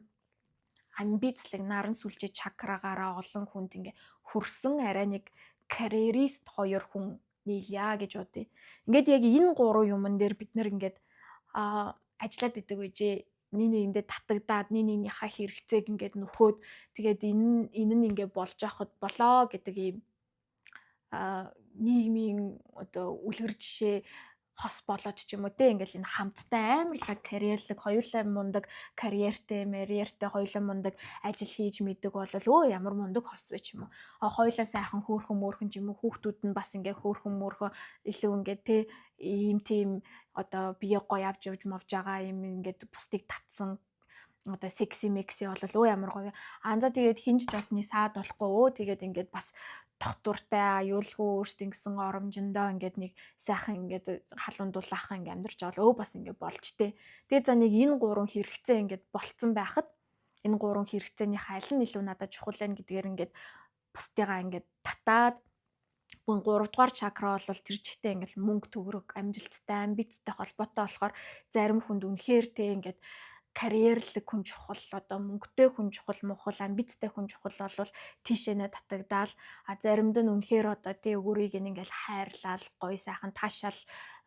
амбицлог наран сүлжээ чакрагаараа олон хүнд ингээ хүрсэн арай нэг карьерист 2 хүн нийлья гэж бодъё. Ингээд яг энэ 3 юмн дээр бид нэр ингээд ажиллаад идэг байжээ. Нэг нэгэндээ татагдаад нэгнийхээ хэрэгцээг ингээд нөхөөд тэгээд энэ нь ингээд болж явахад болоо гэдэг ийм нийгмийн одоо үлгэр жишээ хос болоод ч юм уу те ингээл энэ хамттай амарлаг карьерлэг хоёулаа мундаг карьертэй хоёулаа мундаг ажил хийж мэддэг бол ямар мундаг хос вэ ч юм уу. Хоёулаа сайхан хөөрхөн мөөрхөн ч юм уу хүүхдүүд нь бас ингээ хөөрхөн мөөрхөн илүү ингээ те ийм тийм одоо бие гоё авч явж мовж байгаа юм ингээд бусдыг татсан одоо секси мекси бол ямар гоё. За тэгээд хинж бас нэг саад болохгүй тэгээд ингээд бас тогтвортой аюулгүй өөртөө гэсэн оромжиндоо ингээд нэг сайхан ингээд халуун дулаахан ингээд амьдарч байгаа бас ингээд болж тээ. Тэгээд за нэг энэ 3 хэрэгцээ ингээд болцсон байхад энэ 3 хэрэгцээний аль нь илүү надад чухал байна гэдгээр ингээд бусдыгаа ингээд татаад 3 дугаар чакра бол тэр чигтээ ингээд мөнгө төгрөг амжилттай амбицтай холбоотой болохоор зарим хүнд үнэхээр те ингээд карьерлэг хүн чухал одоо мөнгөтэй хүн чухал мухал амбицтай хүн чухал бол тийшээ татагдаал заримд нь үнэхээр одоо тий өөрийг ингээл хайрлал гоё сайхан таашаал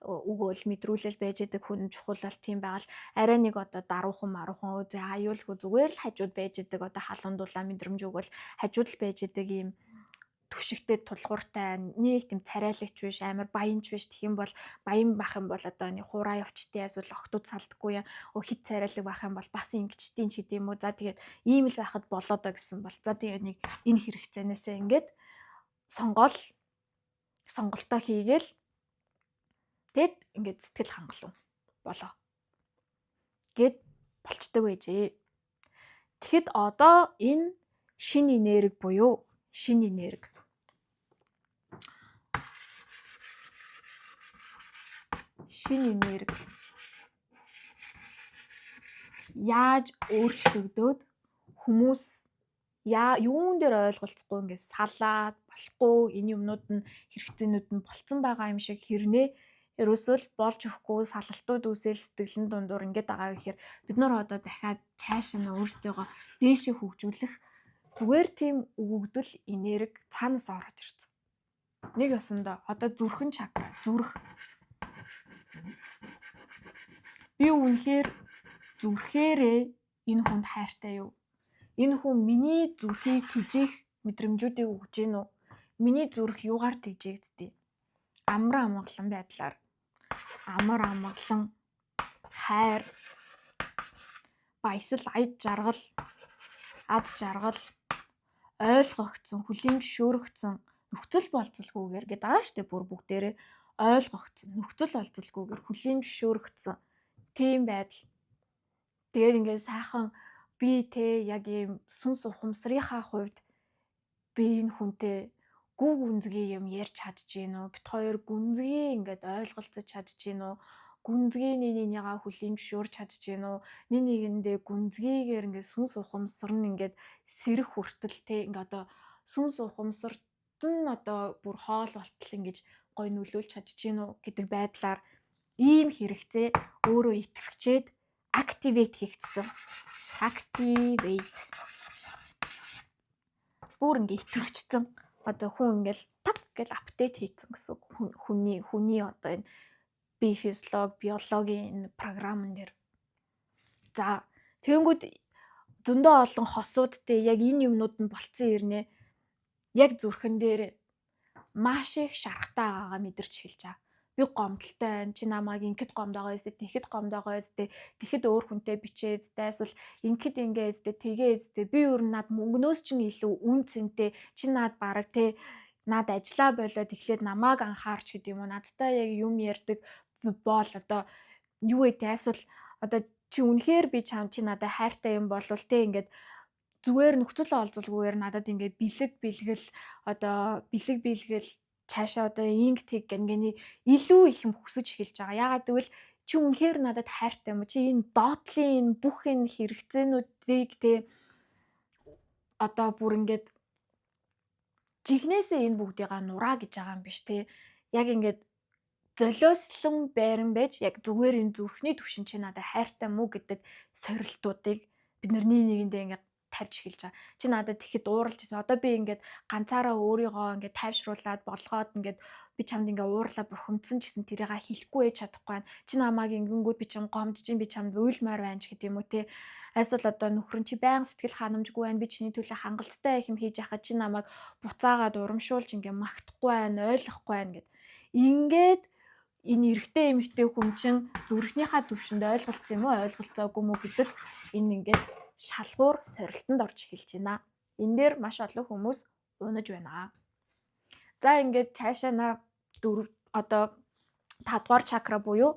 өгөөл мэдрүүлэл байж байгаа хүн чухал бол тийм байгаал арай нэг одоо даруухан маруухан аюулгүй зүгээр л хажууд байж байгаа одоо халуун дулаан мэдрэмж өгөөл хажууд л байж байгаа юм түшигтэй тулгууртай нэг тийм царайлагч биш амар баянч биш тэгэх юм бол баян бах юм бол одоо нэг хураа явчтын эсвэл охтууд салдаггүй хит царайлаг байх юм бол бас ингэчтийн ч гэдэм үү за тэгээд ийм л байхад болоо доо гэсэн бол за тэгээд нэг энэ хэрэгцээнээсээ ингээд сонголтоо хийгээл тэгэд ингээд сэтгэл хангалуун болоо гэд болцдог байжээ. Тэгэхэд одоо энэ шинэ энерги буюу шинэ энерги яаж өөрчлөгдөөд хүмүүс юун дээр ойлголцохгүй ингээд салаад болохгүй энэ юмнууд нь хэрэгцээнүүд нь болцсон байгаа юм шиг хэрнээ ерөөсөө л болж өгөхгүй салалтууд үсэл сэтгэлэн дундуур ингээд байгаа гэхээр бид нар одоо дахиад цааш нь өөрсдийгөө дээшээ хөгжүүлэх зүгээр тийм өгөгдөл энерги цаанаас ороод ирсэн. Нэг ёсондоо одоо зүрхэн чакра зүрх би үнэхээр зүрхээрээ энэ хүнд хайртай юу? Энэ хүн миний зүрхийг тижээх мэдрэмжүүдийг өгж гин үү? Миний зүрх юугаар тижээгддэг? Амар амгалан байдлаар амар амгалан хайр баясал аяд жаргал ад жаргал ойлгогдсон хүлийн зөвшөөрөгдсөн нөхцөл болцолгүйгээр гэдэг байгаа шүү дээ бүр бүгдээрээ ойлгогдсон нөхцөл болцолгүйгээр хүлийн зөвшөөрөгдсөн тийм байдал. Тэгээд ингээд сайхан би те яг ийм сүнс ухамсарынхаа хувьд би энэ хүнтэй гүг гүнзгий юм ярьж чадж гин үү? Бит хоёр гүнзгий ингээд ойлголцож чадж гин үү? Гүнзгий нэгнийгаа хүлийн зөвшөөрч чадж гин үү? Нэг нэгэндээ гүнзгийгээр ингээд сүнс ухамсар нь ингээд сэрэх хүртэл те ингээд одоо сүнс ухамсарт нь одоо бүр хоол болтол ингэж гой нөлөөлж чадж гин үү гэдэг байдлаар ийм хэрэгцээ өөрөө итгэвчээд activate хийгдсэн. Activate. Бүр ингэ итгэвчсэн. Одоо хүн ингээл таг гэл апдейт хийцэн гэсэн хүний одоо энэ бие биологийн энэ програмн дээр. За тэгэнгүүт зөндөө олон хосуудтэй яг энэ юмнууд нь болцсон ирнэ. Яг зүрхэн дээр маш их шарахтай байгаагаа мэдэрч хэлж байгаа. Би гомдолтой байна. Чи намайг ингэд гомдоогоо эсэ тэгэхэд гомдоогоо эсэ тэгэхэд өөр хүнтэй бичээ эсэ эсвэл ингэд ингээ эсэ тэгээ эсэ би өөр над мөнгнөөс ч илүү үн цэнтэй чи над бараг те над ажиллаа болоод эхлээд намайг анхаарч гэдэг юм уу надтай яг юм ярьдаг бол одоо юу вэ те эсвэл одоо чи үнэхээр би чи надад хайртай юм болвол те ингээд зүгээр нөхцөл олзолгүйгээр надад ингээд бэлгэл цаашаа одоо инг тэг гэнгэний илүү их юм хүсэж эхэлж байгаа. Яагаад гэвэл чи үнэхээр надад хайртай юм. Чи энэ доотлын бүх энэ хэрэгцээнүүдийг те одоо бүр ингээд жигнэсээ энэ бүгдийг нураа гэж байгаа юм биш те. Яг ингээд золиослон байран байж яг зүгээр энэ зүрхний төвшин чи надад хайртай мүү гэдэг сорилтуудыг бид нарний нэгэндээ ингээд тавьж эхэлж байгаа. Чи надад тэгэхэд ууралж ирсэн. Одоо би ингээд ганцаараа өөрийгөө ингээд тайвшруулад болгоод ингээд би чамд ингээд уурлаа бухимдсан ч гэсэн тэрийг хэлэхгүй ээж чадахгүй байна. Чи намайг ингэнгүүт би чам гомдож би чамд уйлмаар байна ч гэдэг юм уу те. Эсвэл одоо нөхөр нь чи байнга сэтгэл ханамжгүй байна. Би чиний төлөө хангалттай их юм хийж яхад чи намайг буцаагаад урамшуулж ингээд магтахгүй байна, ойлгохгүй байна гэд. Ингээд энэ эрэгтэй эмэгтэй хүн чинь зүрхнийхаа төвшөнд ойлголцсон юм уу, ойлголцоогүй мүү гэдэг энэ ингээд шалгуур сорилтонд орж эхэлж байна. Энэ дээр маш олон хүмүүс унаж байна. За ингээд цаашаа одоо 5 дугаар чакра буюу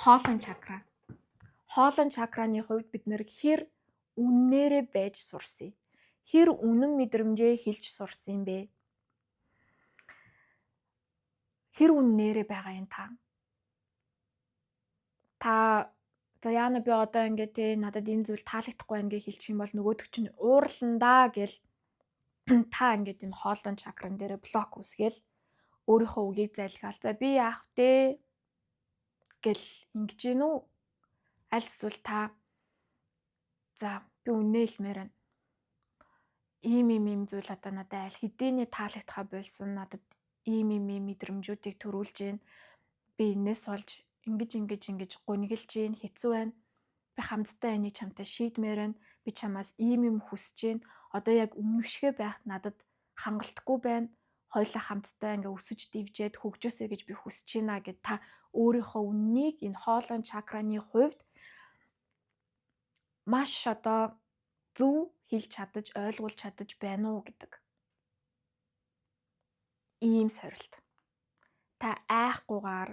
хоолой чакра. Хоолой чакраны хувьд бид нэр хэр үннээрээ байж сурсан. Хэр үнэн мэдрэмжээ хэлж сурсан юм бэ? Хэр үннээрээ байгаа юм та? За яана би одоо ингээд те надад энэ зүйл таалагдахгүй байна гэж хэлчих юм бол нөгөөдөг чинь уурландаа гэл та ингээд энэ хоолой чакран дээр блок үсгээл өөрийнхөө үгийг зайлгаал. За би яах вэ гэл ингэж гин үү? Аль эсвэл та за би үннээ хэлмээр байна. Ийм зүйл одоо надад аль хэдийнэ таалагдхаа болсон. Надад ийм мэдрэмжүүдийг төрүүлж гин. Би энэс болж ингэж гунигэлж гин, хэцүү байна. Би хамтдаа энийг чамтай шийдмээр байна. Би чамаас ийм хүсэж гин. Одоо яг өмнөшгөө байх надад хангалтгүй байна. Хоёулаа хамтдаа ингээ өсөж дивжээд хөгжөөсэй гэж би хүсэж байна гэд та өөрийнхөө үннийг энэ хоолой чакраны хувьд маш одоо зөв хэлж чадаж, ойлгуулж чадаж байна уу гэдэг. Ийм сорилт. Та айхгүйгээр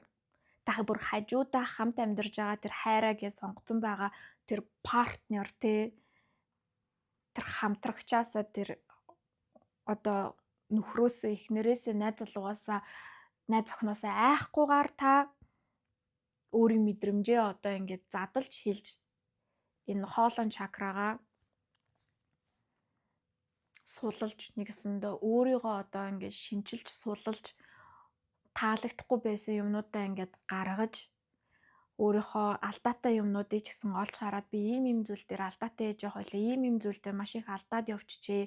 та бүр хажуудаа хамт амьдарж байгаа тэр хайраа гэж сонгоцсон байгаа тэр партнер тэр хамтрагчаасаа тэр одоо нөхрөөсөө эхнэрээсээ найз залуугаасаа найз охиноосоо айхгүйгээр та өөрийн мэдрэмжээ одоо ингээд задалж хэлж энэ хоолой чакрагаа сулалж нэгсэндээ өөрийгөө одоо ингээд шинчилж сулалж таалагдахгүй байсан юмнуудаа ингээд гаргаж өөрийнхөө алдаатай юмнуудыг ч гэсэн олж хараад би ийм зүйл дээр алдаатай ээж хойлоо ийм зүйл дээр маш их алдаад явчихжээ.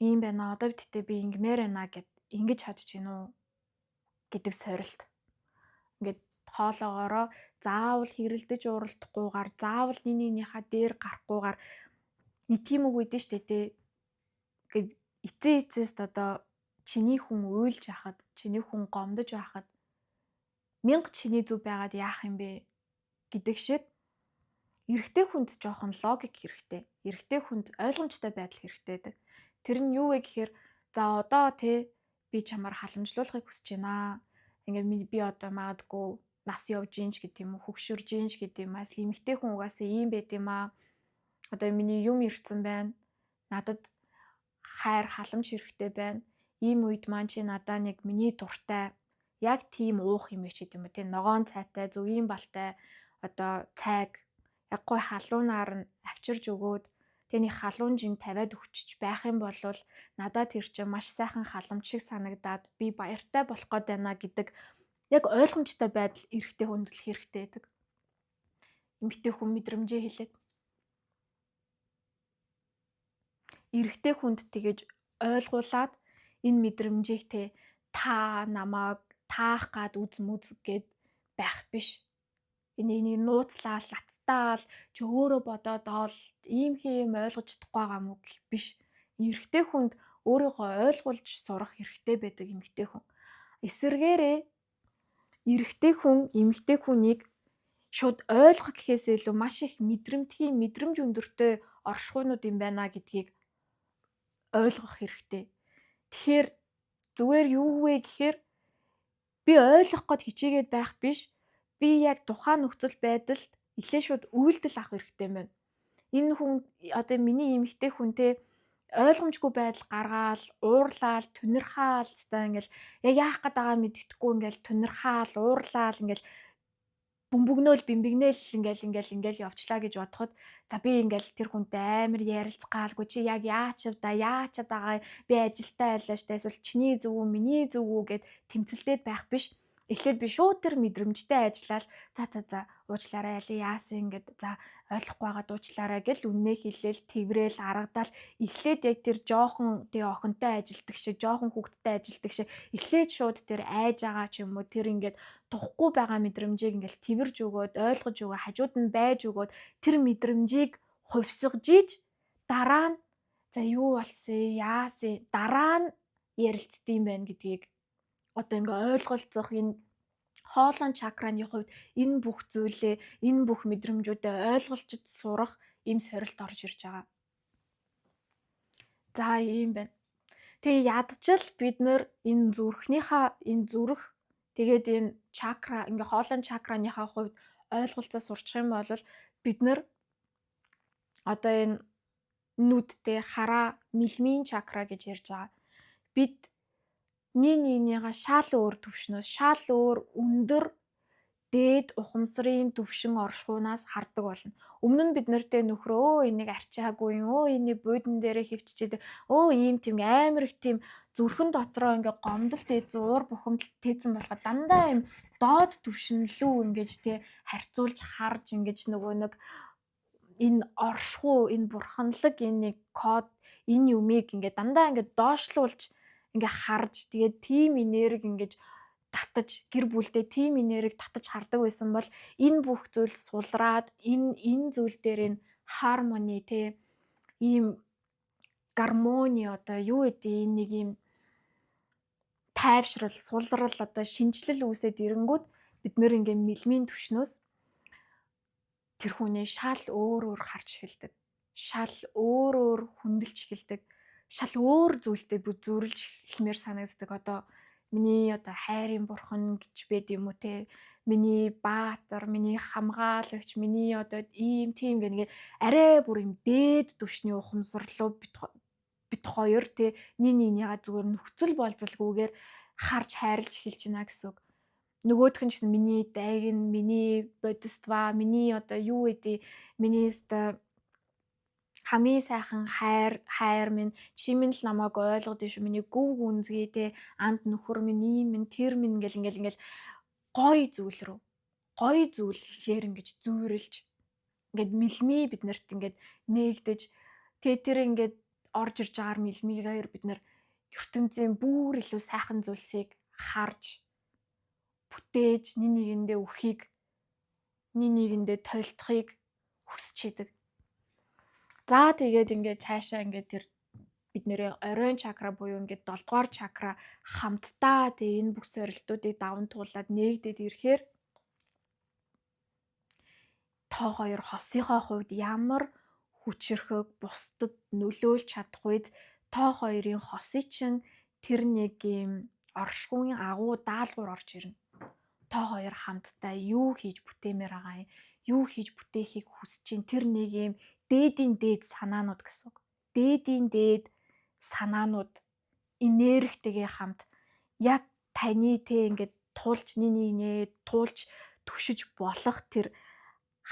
Ийм байна. Одоо тэгтээ би ингэмээр байна гэд ингэж чадж гин үү гэдэг сорилт. Ингээд хоолоогоороо заавал хэрэлдэж уралдахгүйгээр заавал нэгнийхээ дээр гарахгүйгээр тийм үг өгдөө штэ тэ. Ингээд эцээст одоо чиний хүн уйлж яхад, чиний хүн гомдож байхад мянга чиний зүв байгаад яах юм бэ гэдэг шиг эрэгтэй хүнд жоохон логик хэрэгтэй. Эрэгтэй хүнд ойлгомжтой байдал хэрэгтэй. Тэр нь юу вэ гэхээр за одоо би чамаар халамжлуулахыг хүсэж байна. Ингээд би одоо магадгүй нас явж ийнч гэдэг юм уу, хөгшөрж ийнч гэдэг юм аа. Эмэгтэй хүн угаасаа ийм байд юм аа. Одоо миний юм ирсэн байна. Надад хайр халамж хэрэгтэй байна. Ийм үед маань чи надаа нэг миний дуртай яг тийм уух юм ч гэдэг юм уу. Ногоон цайтай, зөвгийн балтай одоо цайг яг гой халуунаар нь авчирж өгөөд тэний халуун жин тавиад өгчөж байх юм бол надад тэр чинь маш сайхан халамж шиг санагдаад би баяртай болох гээд байна гэдэг яг ойлгомжтой байдал эрэгтэй хүнд л хэрэгтэй байдаг. Эмэгтэй хүн мэдрэмжээ хэлээд эрэгтэй хүнд тэгэж ойлгуулад энэ мэдрэмжийг та намайг таах гад үзмүз гэд байх биш. Энийг нууцлал, лацтаал чи өөрөө бодоод оол ийм юм ойлгож чадахгүй байгаа мүү гэх биш. Эрэгтэй хүнд өөрийгөө ойлгуулж сурах хэрэгтэй байдаг эмэгтэй хүн. Эсвэргээрээ эрэгтэй хүн эмэгтэй хүнийг шууд ойлгох гэхээс илүү маш их мэдрэмж өндөртэй оршихуйнууд юм байна гэдгийг ойлгох хэрэгтэй. Тэгэхээр зүгээр юу вэ гэхээр би ойлгох гээд хичээгээд байх биш. Би яг тухайн нөхцөл байдалд эхлээ шууд үйлдэл авах хэрэгтэй байна. Энэ хүн одоо миний эмэгтэй хүнтэй ойлгомжгүй байдал гаргаал, уурлаал, тунирхаал хэвээр ингээл яг яах гээд байгаа мэддэхгүй ингээл тунирхаал, уурлаал ингээл бөмбөгнөөл бэмбэгнээл ингээл явчлаа гэж бодоход за би ингээл тэр хүнтэй амар ярилцгаалгүй чи яг яачав байгаа би ажилдаа айлаа штэ эсвэл чиний зөв үү миний зөв үү гэд тэмцэлдээд байх биш. Эхлээд би шууд тэр мэдрэмжтэй ажиллаад за уучлаарай яасан ингээд за ойлгохгүй байгаад уучлаарай гэл үннээ хэлээл тэврээл аргадаал эхлээд яг тэр жоохон тий охинтой ажилдаг шиг жоохон хүүхдтэй ажилдаг шиг эхлээд шууд тэр айж байгаа ч юм уу тэр ингээд тухгүй байгаа мэдрэмжийг ингээл тэрж өгөөд ойлгож өгөө хажууд нь байж өгөөд тэр мэдрэмжийг хувьсгаж иж дараа нь за юу болсон яасан дараа нь ярилцдсан байна гэдгийг одоо ингээ ойлголцох энэ хоолой чакраны хувьд энэ бүх зүйлээ энэ бүх мэдрэмжүүдээ ойлголцож сурах ийм сорилт орж ирж байгаа. За ийм байна. Тэгээ ядчил бид нэр энэ зүрх тэгээд энэ чакра ингээ хоолой чакраныхаа хувьд ойлголцоо сурчих юм бол бид нар одоо энэ нүдтэй хараа мэлмийн чакра гэж ярьж байгаа. Бид нэгнийгээ шал өөр төвшнөөс шал өөр өндөр дээд ухамсарын төвшин оршихуунаас хардаг болно. Өмнө нь бид нартэй нөхрөө энийг арчаагүй юм энийг буудан дээрээ хөвччихэд ийм тийм амар их тийм зүрхэн дотроо ингээ гомдол дээд уур бухимдал тээцэн болохоо дандаа юм доод төвшинлүү ингэж тий харьцуулж харж ингэж нөгөө нэг энэ оршихуу энэ бурханлаг энэ нэг код энэ юмыг ингээ дандаа ингээ доошлуулж ингээ харж тэгээд тим энерги ингэж татаж гэр бүлдээ тим энерги татаж хардаг байсан бол энэ бүх зүйл сулраад энэ зүйл дээр энэ хармони те ийм гармони одоо юу гэдэг энэ нэг ийм тайвшрал сулрал одоо шинжлэл үүсээд ирэнгүүт бид нэр ингээ мэлмийн төвшнөөс тэр хүний шал өөр харж эхэлдэг. Шал өөр хүндэлж эхэлдэг. Шал өөр зүйлтэй бүзүүрлж эхлэмээр санагддаг. Одоо миний одоо хайрын бурхан гэж байд юм уу те миний баатар миний хамгаалагч миний одоо ийм тийм гэнгээ арай бүр юм дээд түвшний ухамсарлуу бит хоёр те нэгнийгээ зүгээр нөхцөл болзолгүйгээр харж хайрлж эхэлж байна гэсэн үг. Нөгөөх нь ч гэсэн миний дайгин миний бодиства миний одоо юу гэдэг миний одоо хамгийн сайхан хайр минь чи минь л намайг ойлгоод шүү миний гүв гүнзгий те анд нөхөр минь ийм минь тэр минь ингээл гоё зүйлээр ингэж зүйрлж ингээд мэлмий бид нарт ингээд нээгдэж тэр ингээд орж ирж байгаа мэлмигээр бид нар ертөнцийн бүр илүү сайхан зүйлсийг харж бүтээж нэгэндээ өхийг нэгэндээ тойлдохыг хүсч идэг. За тэгээд ингээд цаашаа ингээд тэр бидний оройн чакра буюу ингээд 7 дугаар чакра хамтдаа тэгээ энэ бүх сорилтуудыг даван туулаад нээгдээд ирэхээр тоо хоёр хосынхоо хувьд ямар хүчрхэг бусдад нөлөөлж чадах үед тоо хоёрын хосын чинь тэр нэг юм оршихуйн агуу даалгавар орж ирнэ. Тоо хоёр хамтдаа юу хийж бүтээмээр байгаа юм юу хийж бүтээхийг хүсэж чинь тэр нэг юм дээдийн дээд санаанууд гэсэн үг. Дээдийн дээд санаанууд энергитэйгээ хамт яг таны те ингээд туулж туулж түшиж болох тэр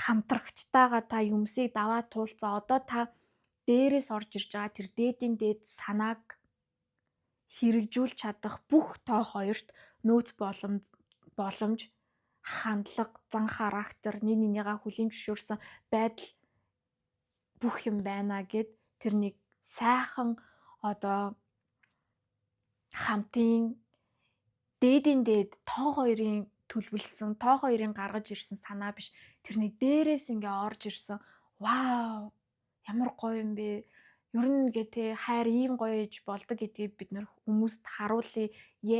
хамтрагчтайгаа та юмсыг даваа туулцаа одоо та дээрээс орж ирж байгаа тэр дээдийн дээд санааг хэрэгжүүлж чадах бүх тоо хоёрт нөөц боломж хандлага зан характер нэгнийгээ хүлээн зөвшөөрсөн байдал бүх юм байна гэд тэр нэг сайхан одоо хамтын дээдийн дээд тоо хоёрын төлөвлөсөн тоо хоёрын гаргаж ирсэн санаа биш тэрний дээрээс ингээ орж ирсэн вау ямар гоё юм бэ ер нь гэ хайр ийм гоё ээж болдог гэдгийг бид нэр хүмүүст харуулъя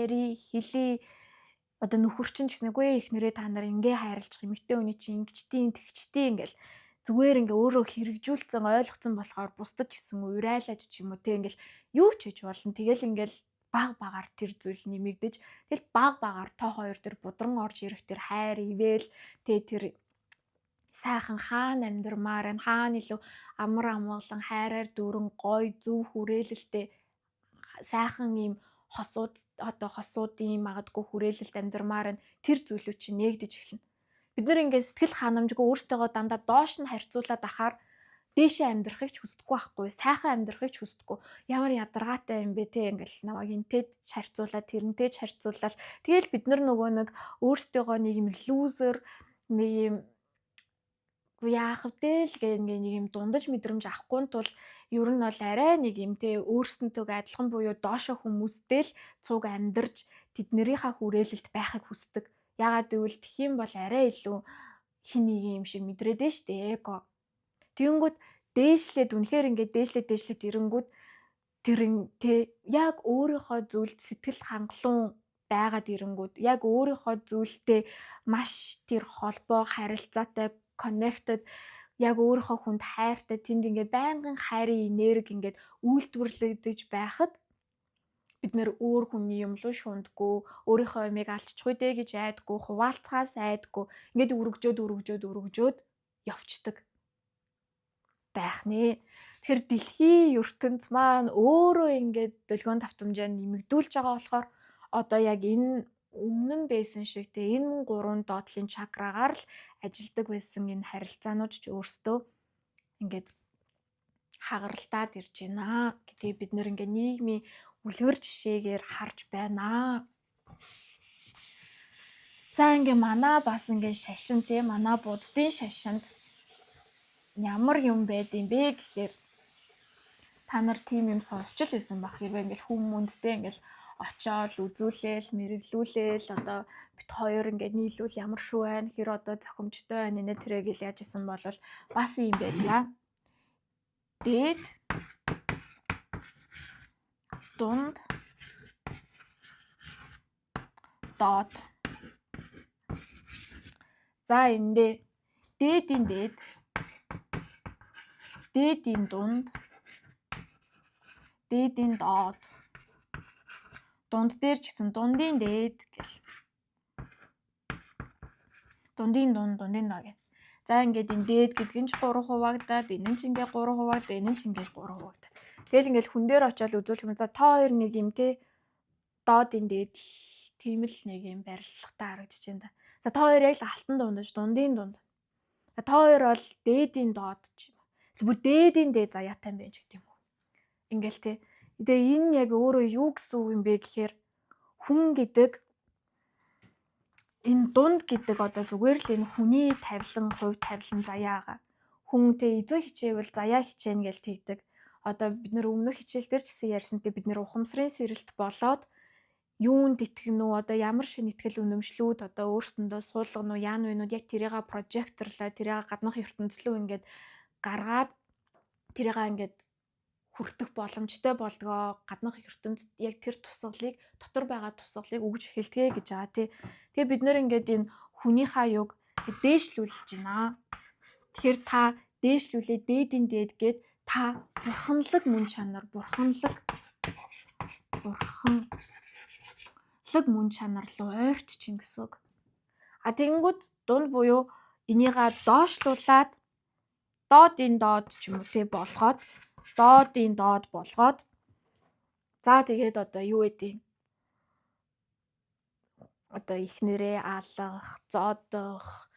яри хэлий одоо нөхөрчин ч гэснэгүй ихнэрээ та нар ингээ хайрлах эмэгтэй хүний чинь ингэчтийн тэгчтийн ингээл зүгээр ингээ өөрөө хэрэгжүүлсэн ойлгоцсон болохоор бусдад ч гэсэн урайлаж ч юм уу те ингээл юу ч хийж болно тэгэл ингээл баг багаар тэр зүйл нэмэгдэж тэгэл баг багаар тоо хоёр тэр будран орж ирэх тэр хайр ивэл тэр сайхан хаана амьдрмаар энэ хаана илүү амар амгалан хайраар дүүрэн гой зөв хүрээлэлтэй сайхан ийм хосуудын магадгүй хүрээлэлт амьдрмаар тэр зүйлүүд чинь нээгдэж эхэлнэ. Бид нар ингээд сэтгэл ханамжгүй өөртөөгөө дандаа доош нь харьцуулаад ахаар дээшээ амьдрахыг ч хүсдэггүй байхгүй, сайхан амьдрахыг ч хүсдэггүй. Ямар ядаргаатай юм бэ те ингээл намайг энтэй харьцуулаад тэрнтэй харьцуулаад тэгэл бид нар нөгөө нэг өөртөөгөө нэг юм лузер нэг юм яах вэ л гэх нэг юм дундаж мэдрэмж авахгүй тул ер нь бол арай нэг юм те өөрсөнтөө адилхан буюу доошо хүмүүстэй л цуг амьдарч тэднэрийнхаа хүрээлэлд байхыг хүсдэг. Ягаад гэвэл тхиим бол арай илүү хин нэг юм шиг мэдрээд нь штэ эго. Тэгэнгүүт дээшлээд үнэхээр ингээд дээшлээд ирэнгүүт тэр тэ яг өөрийнхөө зүйлд сэтгэл хангалуун байгаад ирэнгүүт яг өөрийнхөө зүйлтэй маш тэр холбоо харилцаатай connected яг өөрийнхөө хүнд хайртай тэнд ингээд байнгын хайрын энерги ингээд үйлдвэрлэгдэж байхад бид нэр өөр хүний юм лу шундаггүй өөрийнхөө юмыг алччихгүй дээ гэж айдгүй хуваалцахаас айдгүй ингээд өргөжөөд явцдаг байх нэ. Тэгэхээр дэлхийн ертөнц маань өөрөө ингээд долгион давтамжаа нэмэгдүүлж байгаа болохоор одоо яг энэ өмнө нь байсан шиг те энэ 3 доотлын чакрагаар л ажилдаг байсан энэ харилцаанууд ч өөрсдөө ингээд хагаралтаад ирж байна гэдгийг бид нэр ингээд нийгмийн үлгэр жишээгээр харж байна. За ингээд манай бас ингээд шашин те манай буддын шашинд ямар юм байд юм бэ гэхээр та нар тийм юм сонсч л байсан баг. Хэрвээ ингээл хүмүүндтэй ингээл очоод үзүүлээл, мэрэглүүлээл одоо бит хоёр ингээд нийлүүл ямар шүү байна. Хэр одоо зохимжтой байна нэ тэрэг л яаж исэн бол бас юм байлаа. Дээд дунд доод. За эндээ дээдийн дээд дээдийн дунд дээдийн доод дунд дээр ч гэсэн дундын дээд гэл дундын дунд дундын доо гэх. За ингээд энэ дээд гэдэг нь ч 3 хуваагдаад энэ нь ч ингээд 3 хуваагдаад энэ нь ч ингээд 3 хуваагдаад. Тэгэл ингээд хүн дээр очиод үзүүлэх юм. За та хоёр нэг юм те доодын дээд тийм л нэг юм барилгатай харагдаж байна да. За та хоёр яг л алтан дундаж дундын дунд. За та хоёр бол дээдийн доод ч юм. Бүр дээдийн дээд заяатай юм байж гэдэг юм уу. Ингээл те. Тэгээ энэ яг өөрөө юу гэсэн үг юм бэ гэхээр хүн гэдэг энэ дунд гэдэг одоо зүгээр л энэ хүний тавилан, хувь тавилан заяа байгаа. Хүн те эзэн хичээвэл заяа хичээнэ гэж тэгдэг. Одоо бид нэр өмнөх хичээл дээр ч гэсэн ярьсантай бид нэр ухамсарын сэрэлт болоод юунд итгэнэ үү одоо ямар шин итгэл үнэмшлүүд одоо өөрсөндөө суулгана уу яан вэнүүд яг тэрийга прожекторлаа тэрийга гаднах ертөнцлөө ингээд гаргаад тэрийга ингээд хүртэх боломжтой болдгоо гаднах ертөнцид яг тэр тусгалыг дотор байгаа тусгалыг өгж эхэлтгээ гэж байгаа тий. Тэгээ бид нэр ингээд энэ хүнийхээ юг дээшлүүлж байна. Тэгэхээр та дээшлүүлээ дээдийн дээд гээд та бурханлаг мөн чанар бурханлаг мөн чанар руу ойртчихин гэсэн үг. А тэгэнгүүт дунд буюу энийга доошлуулад доодын доод ч юм уу тий болгоод доодын доод болгоод за тэгээд одоо юу гэдэг одоо ихнэрээ алах, зоодох,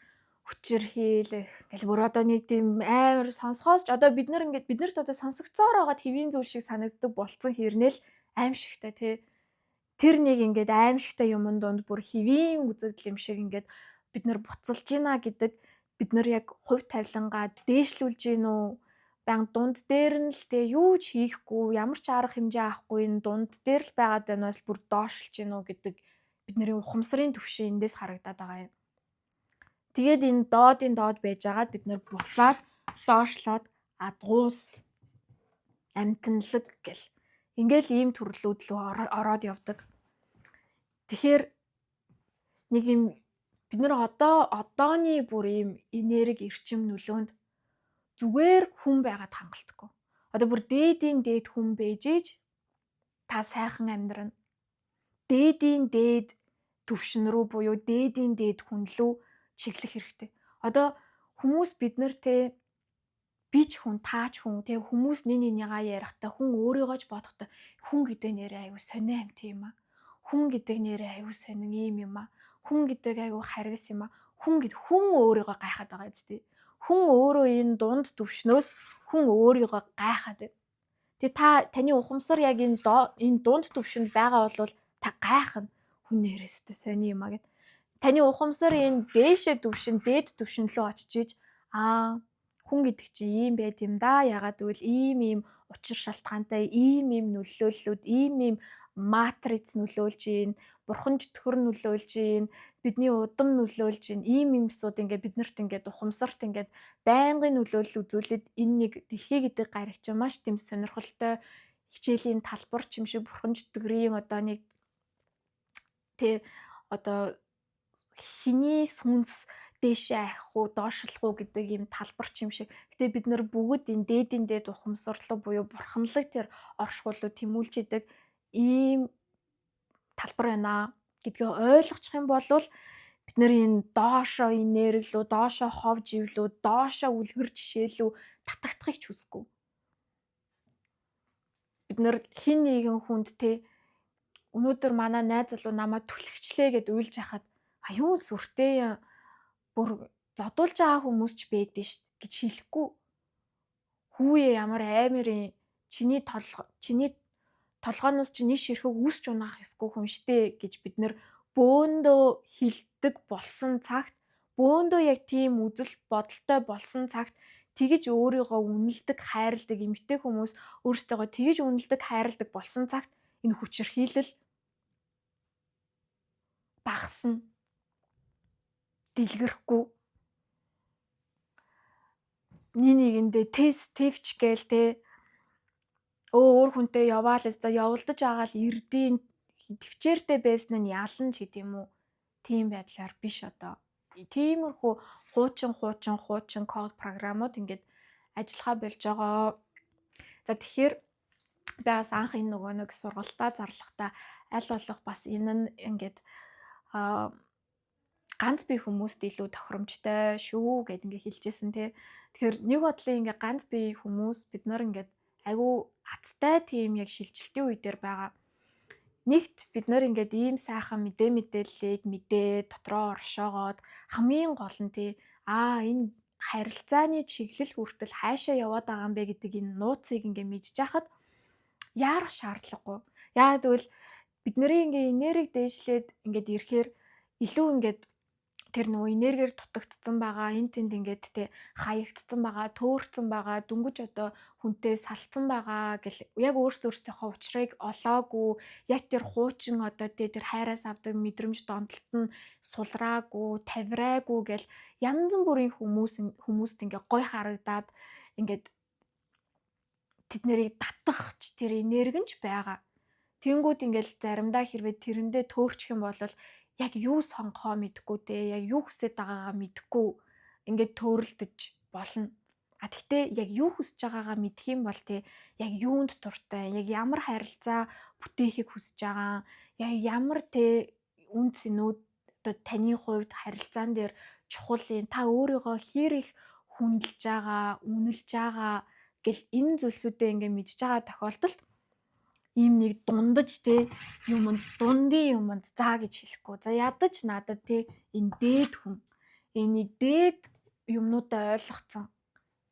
хүчээр хийлэх гэл бүр одоо нэг тийм амар сонсгоос ч одоо бид нар ингээд биднэрт одоо сонсогцоор байгаа хэвийн зүйл шиг санагддаг болцсон хэрнээл аимшигтай тий. Тэр нэг ингээд аимшигтай юмн донд бүр хэвийн үзэгдэл юм шиг ингээд бид нар буцалж гинэ гэдэг бид нар яг хувь тавилангаа дээшлүүлж гин үү баян дунд дээр нь л те юу ч хийхгүй ямар ч арга хэмжээ авахгүй энэ дунд дээр л байгаад байнаас бүр доошлж гин үү гэдэг бидний ухамсарын төвшин эндээс харагдаад байгаа юм. Тэгээд энэ доодын доод байж байгаад бид нар буцаад доошлоод адгуус амтналаг гэл ингээл ийм төрлүүд лөө ороод явдаг. Тэгэхээр нэг юм бид нар одооний бүр ийм энерги эрчим нөлөөнд зүгээр хүн байгаад хангалтгүй. Одоо бүр дээдийн дээд хүн бэжээж та сайхан амьдрна. Дээдийн дээд төвшин рүү буюу дээдийн дээд хүн лүү чиглэх хэрэгтэй. Одоо хүмүүс бид нартэй би ч хүн, та ч хүн, тэгээ хүмүүс нэгнийгаа ярихдаа хүн өөрийгөө ч бодохдоо хүн гэдэг нэрээ аюу сонио амт юм аа. Хүн гэдэг нэрээ аюу сонин юм аа. Хүн гэдэг аюу харгас юм аа. хүн өөрийгөө гайхаад байгаа зү. Хүн өөрөө энэ дунд төвшнөөс хүн өөрийгөө гайхаад байна. Тэгээ таны ухамсар яг энэ дунд төвшөнд байгаа бол та гайхна. Хүн нэрээстэй сони юм а гэд. Таны ухамсар энэ дээшээ төвшин, дээд төвшин рүү очиж иж хүн гэдэг чинь ийм байд юм да. Ягаад гэвэл ийм учир шалтгаантай, ийм нөлөөллүүд, ийм матриц нөлөөлж ийн, бурхан чөтгөр нөлөөлж ийн, бидний удам нөлөөлж ийн, ийм юмсууд ингээд биднэрт ингээд ухамсарт ингээд байнгын нөлөөлөл үзүүлээд энэ нэг дэлхий гэдэг гарагч маш тийм сонирхолтой хичээлийн талбар юм шиг бурхан чөтгөрийн одоо нэг одоо хиний сүнс дээшээ арих уу, доошлох уу гэдэг ийм талбар юм шиг. Гэтэ бид нар бүгд энэ дээд ухамсарлуу буюу бурханлаг тэр оршихуулуу тэмүүлж идэг ийм талбар байна гэдгээ ойлгочих юм бол бид нар энэ доошоо энерглүү, доошоо хов живлүү, доошоо үлгэр жишээлүү татагдахыг ч хүсэхгүй. Бид нар хин нэгэн хүнд өнөөдөр манай найз залуу намайг түлхэгчлээ гэд уйлж хахад юу сүртэй бүр зодуулж байгаа хүмүүс ч байдэн ш гэж хэлэхгүй. Хүүе ямар аймарын чиний толгооноос чиний ширхэг үсч унаах ёсгүй хүн штэ гэж бид нар бөөндөө хилдэг болсон цагт, бөөндөө яг тийм үзэл бодолтой болсон цагт тэгж өөрийгөө үнэлдэг, хайрладаг эмэгтэй хүмүүс өөртөөгөө тэгж үнэлдэг, хайрладаг болсон цагт энэ хүчирхийлэл багасна. Дэлгэрхгүй. Нэгэндээ тевч гээл өөр хүнтэй яваал явуулдаж байгаа л эрдийн төвчээртэй байсан нь ялна ч гэдэм үү. Тийм байдлаар биш одоо. Тиймэрхүү хуучин код програмууд ингээд ажиллахаа болж байгаа. За тэгэхээр би бас анх энэ нөгөө нэг сургалтаа зарлахдаа аль болох бас энэ нь ингээд ганц бие хүмүүст илүү тохиромжтой шүү гэд ингээд хэлжсэн тий. Тэгэхээр нэг бодлын ингээд ганц бие хүмүүс бид нар ингээд айгүй аттай тийм яг шилжилтийн үе дээр байгаа. Нэгт бид нар ингээд ийм сайхан мэдээллийг мэдээ дотроо оршоогоод хамгийн гол нь энэ харилцааны чиглэл хүртэл хайшаа яваад байгаа юм бэ гэдэг энэ нууцыг ингээд мэдж яхад яарах шаардлагагүй. Яагаад гэвэл бидний ингээд энерги дээшлээд ингээд ирэхээр илүү ингээд тэр нөгөө энергиэр дутагдсан байгаа, энэ тэнд ингээд хаягдсан байгаа, төөрцөн байгаа, дөнгөж одоо хүнтэй салцсан байгаа гэл яг өөрсдийнхөө учрыг олоогүй, яг тэр хуучин одоо тэр хайраас авдаг мэдрэмж донтолт нь сулраагүй, тавираагүй гэл янз бүрийн хүмүүст ингээд гой харагдаад ингээд тэд нарыг татахч тэр энерги нь ч байгаа. Тэнгүүд ингээд заримдаа хэрвээ тэрэндээ төөрчих юм бол яг юу сонгохоо мэдэхгүй яг юу хүсэж байгаагаа мэдэхгүй ингээд төөрөлдөж болно. Гэхдээ яг юу хүсэж байгаагаа мэдэх юм бол яг юунд дуртай, яг ямар харилцаа бүтээхийг хүсэж байгаа, яг ямар үн цэнүүд одоо таны хувьд харилцаан дээр чухал юм, та өөрийгөө хэр их хүндэлж байгаа, үнэлж байгаа гэл энэ зүйлсүүдээ ингээд мэдж байгаа тохиолдолд ийм нэг дундаж дундын юмд заа гэж хэлэхгүй. За ядаж надад энэ дээд хүн, энэ дээд юмнуудаа ойлгоцсон.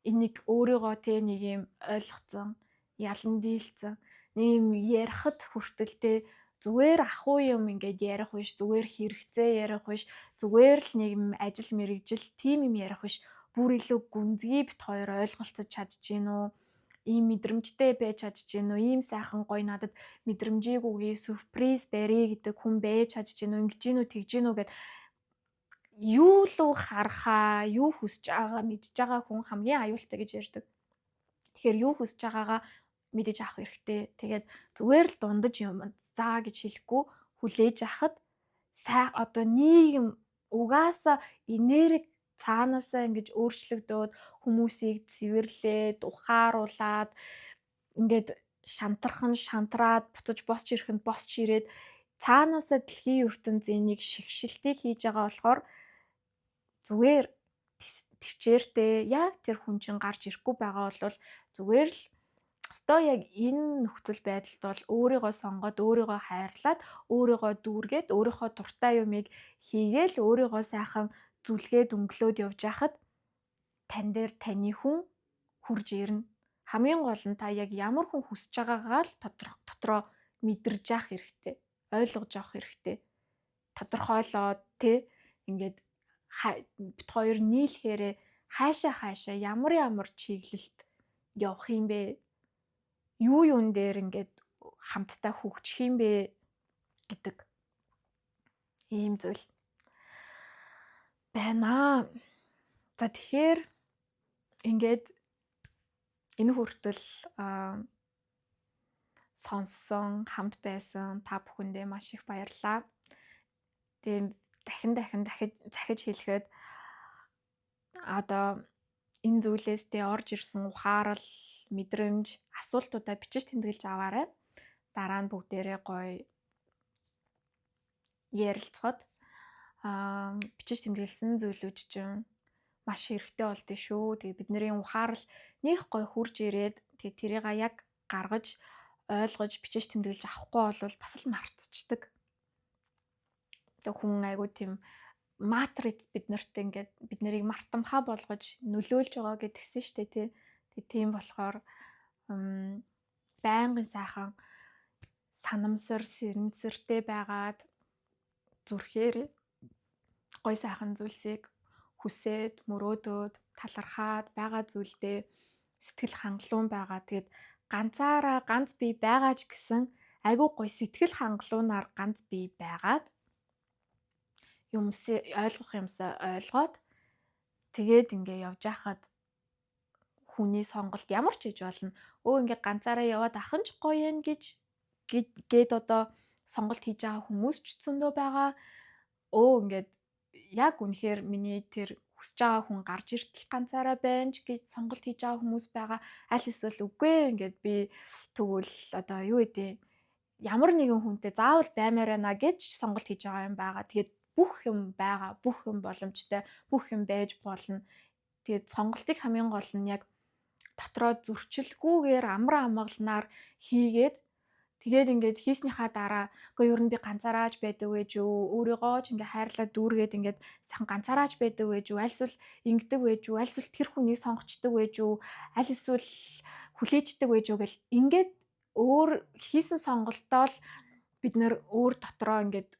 Энийг өөрийгөө нэг юм ойлгоцсон, ялан дийлцэн, нэг юм ярихад хүртэл зүгээр ахуй юм ингээд ярих биш, зүгээр хэрэгцээ ярих биш, зүгээр л нэг юм ажил мэргэжил тийм юм ярих биш. Бүр илүү гүнзгий бит хоёр ойлголцож чадж гин үү? Ийм мэдрэмжтэй байж чадж гин үү? Ийм сайхан гоё надад мэдрэмжийг өгье, сюрприз барья гэдэг хүн байж чадж гин үү? Ингэж гин үү, тэгж гин үү гэд юу луу харахаа, юу хүсэж байгаагаа мэдж байгаа хүн хамгийн аюултай гэж ярьдаг. Тэгэхээр юу хүсэж байгаагаа мэдэж авах хэрэгтэй. Тэгээд зүгээр л дундаж юм заа гэж хэлэхгүй хүлээж авахад одоо нийгэм угаасаа энерги цаанаасаа ингэж өөрчлөгдөөд хүмүүсийг цэвэрлээд, ухааруулад ингээд шантраад буцаж босч ирэхэд босч ирээд цаанаасаа дэлхийн ертөнцийн нэг шигшилтийг хийж байгаа болохоор зүгээр төвчээртэй яг тэр хүн чинь гарч ирэхгүй байгаа бол зүгээр л одоо яг энэ нөхцөл байдалд бол өөрийгөө сонгоод, өөрийгөө хайрлаад, өөрийгөө дүүргээд, өөрийнхөө дуртай юмыг хийгээл, өөрийгөө сайхан зүлгээд өнгөлөөд явж байхад тань дээр таны хүн хурж ирнэ. Хамгийн гол нь та яг ямар хүн хүсэж байгаагаа л дотроо мэдэрж явах хэрэгтэй. Ойлгож авах хэрэгтэй. Тодорхойлоод ингээд бит хоёр нийлэхээрээ хаашаа ямар чиглэлд явах юм бэ? Юун дээр ингээд хамтдаа хөгжих юм бэ гэдэг ийм зүйл байна. За тэгэхээр ингээд энэ хүртэл сонссон, хамт байсан та бүхэндээ маш их баярлалаа. Тэгээд дахиж хэлэхэд одоо энэ зүйлээс орж ирсэн ухаарал, мэдрэмж, асуултуудаа бичиж тэмдэглэж аваарай. Дараа нь бүгдээрээ гоё ярилцоход бичиж тэмдэглэсэн зүйлүүд чинь маш хэрэгтэй болдгоо шүү. Тэгээ бидний ухаарал нэх гоё хурж ирээд тэгээ тэрийг яг гаргаж ойлгож бичиж тэмдэглэж авахгүй бол бас л мартчихдаг. Тэгээ хүн айгуу тийм матриц биднэрт ингээд бид нарыг мартамхаа болгож нөлөөлж байгаа гэдгсэн шүү дээ тий. Тийм болохоор байнгын сайхан санамсар сэрэмсэртэй байгаад зүрхээр гой сайхан зүйлсийг хүсээд мөрөөдөөд талархаад байгаа зүйлдээ сэтгэл хангалуун байгаа. Тэгээд ганцаараа ганц бие байгаач гэсэн айгүй гой сэтгэл хангалуунаар ганц бие байгаад ойлгох юмсаа ойлгоод тэгээд ингээ явж байхад хүний сонголт ямар ч хийж болно. Ингээ ганцаараа яваад ахын ч гоё юм гээд одоо сонголт хийж байгаа хүмүүс ч зөндөө байгаа. Ингээд яг үнэхээр миний тэр хүсэж байгаа хүн гарч иртэл ганцаараа байна ч гэж сонголт хийж байгаа хүмүүс байгаа. Аль эсвэл үгүй ингээд би тэгвэл одоо юу гэдэг ямар нэгэн хүнтэй заавал баймаар байна гэж сонголт хийж байгаа юм байгаа. Тэгээд бүх юм байгаа, бүх юм боломжтой, бүх юм байж болно. Тэгээд сонголтыг хамгийн гол нь яг дотроо зөрчилгүйгээр амар амгалнаар хийгээд тэгээд ингээд хийснийхаа дараа үгүй ер нь би ганцаараач байдаг байж юу, өөрийгөө ч ингээ хайрлаад дүүргээд ингээд сайхан ганцаараач байдаг байж юу, аль эсвэл ингэдэг байж юу, аль эсвэл тэр хүнийг сонгочдөг байж юу, аль эсвэл хүлээждэг байж юу гэл ингээд өөр хийсэн сонголтоо л бид нэр өөр дотроо ингээд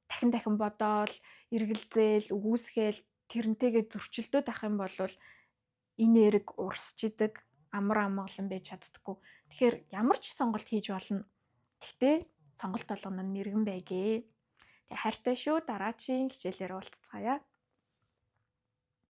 дахин бодоол, эргэлзээл, үгүйсгээл тэрнтэйгээ зөрчилдөд ах юм бол энэ эрэг урсч идэг, амар амгалан байж чаддаггүй. Тэгэхээр ямар ч сонголт хийж болно. Гэхдээ сонголт болгоно нь мэрэгэн байгээ. Тэгээ хайртай шүү. Дараагийн хичээлээр уулзцгаая.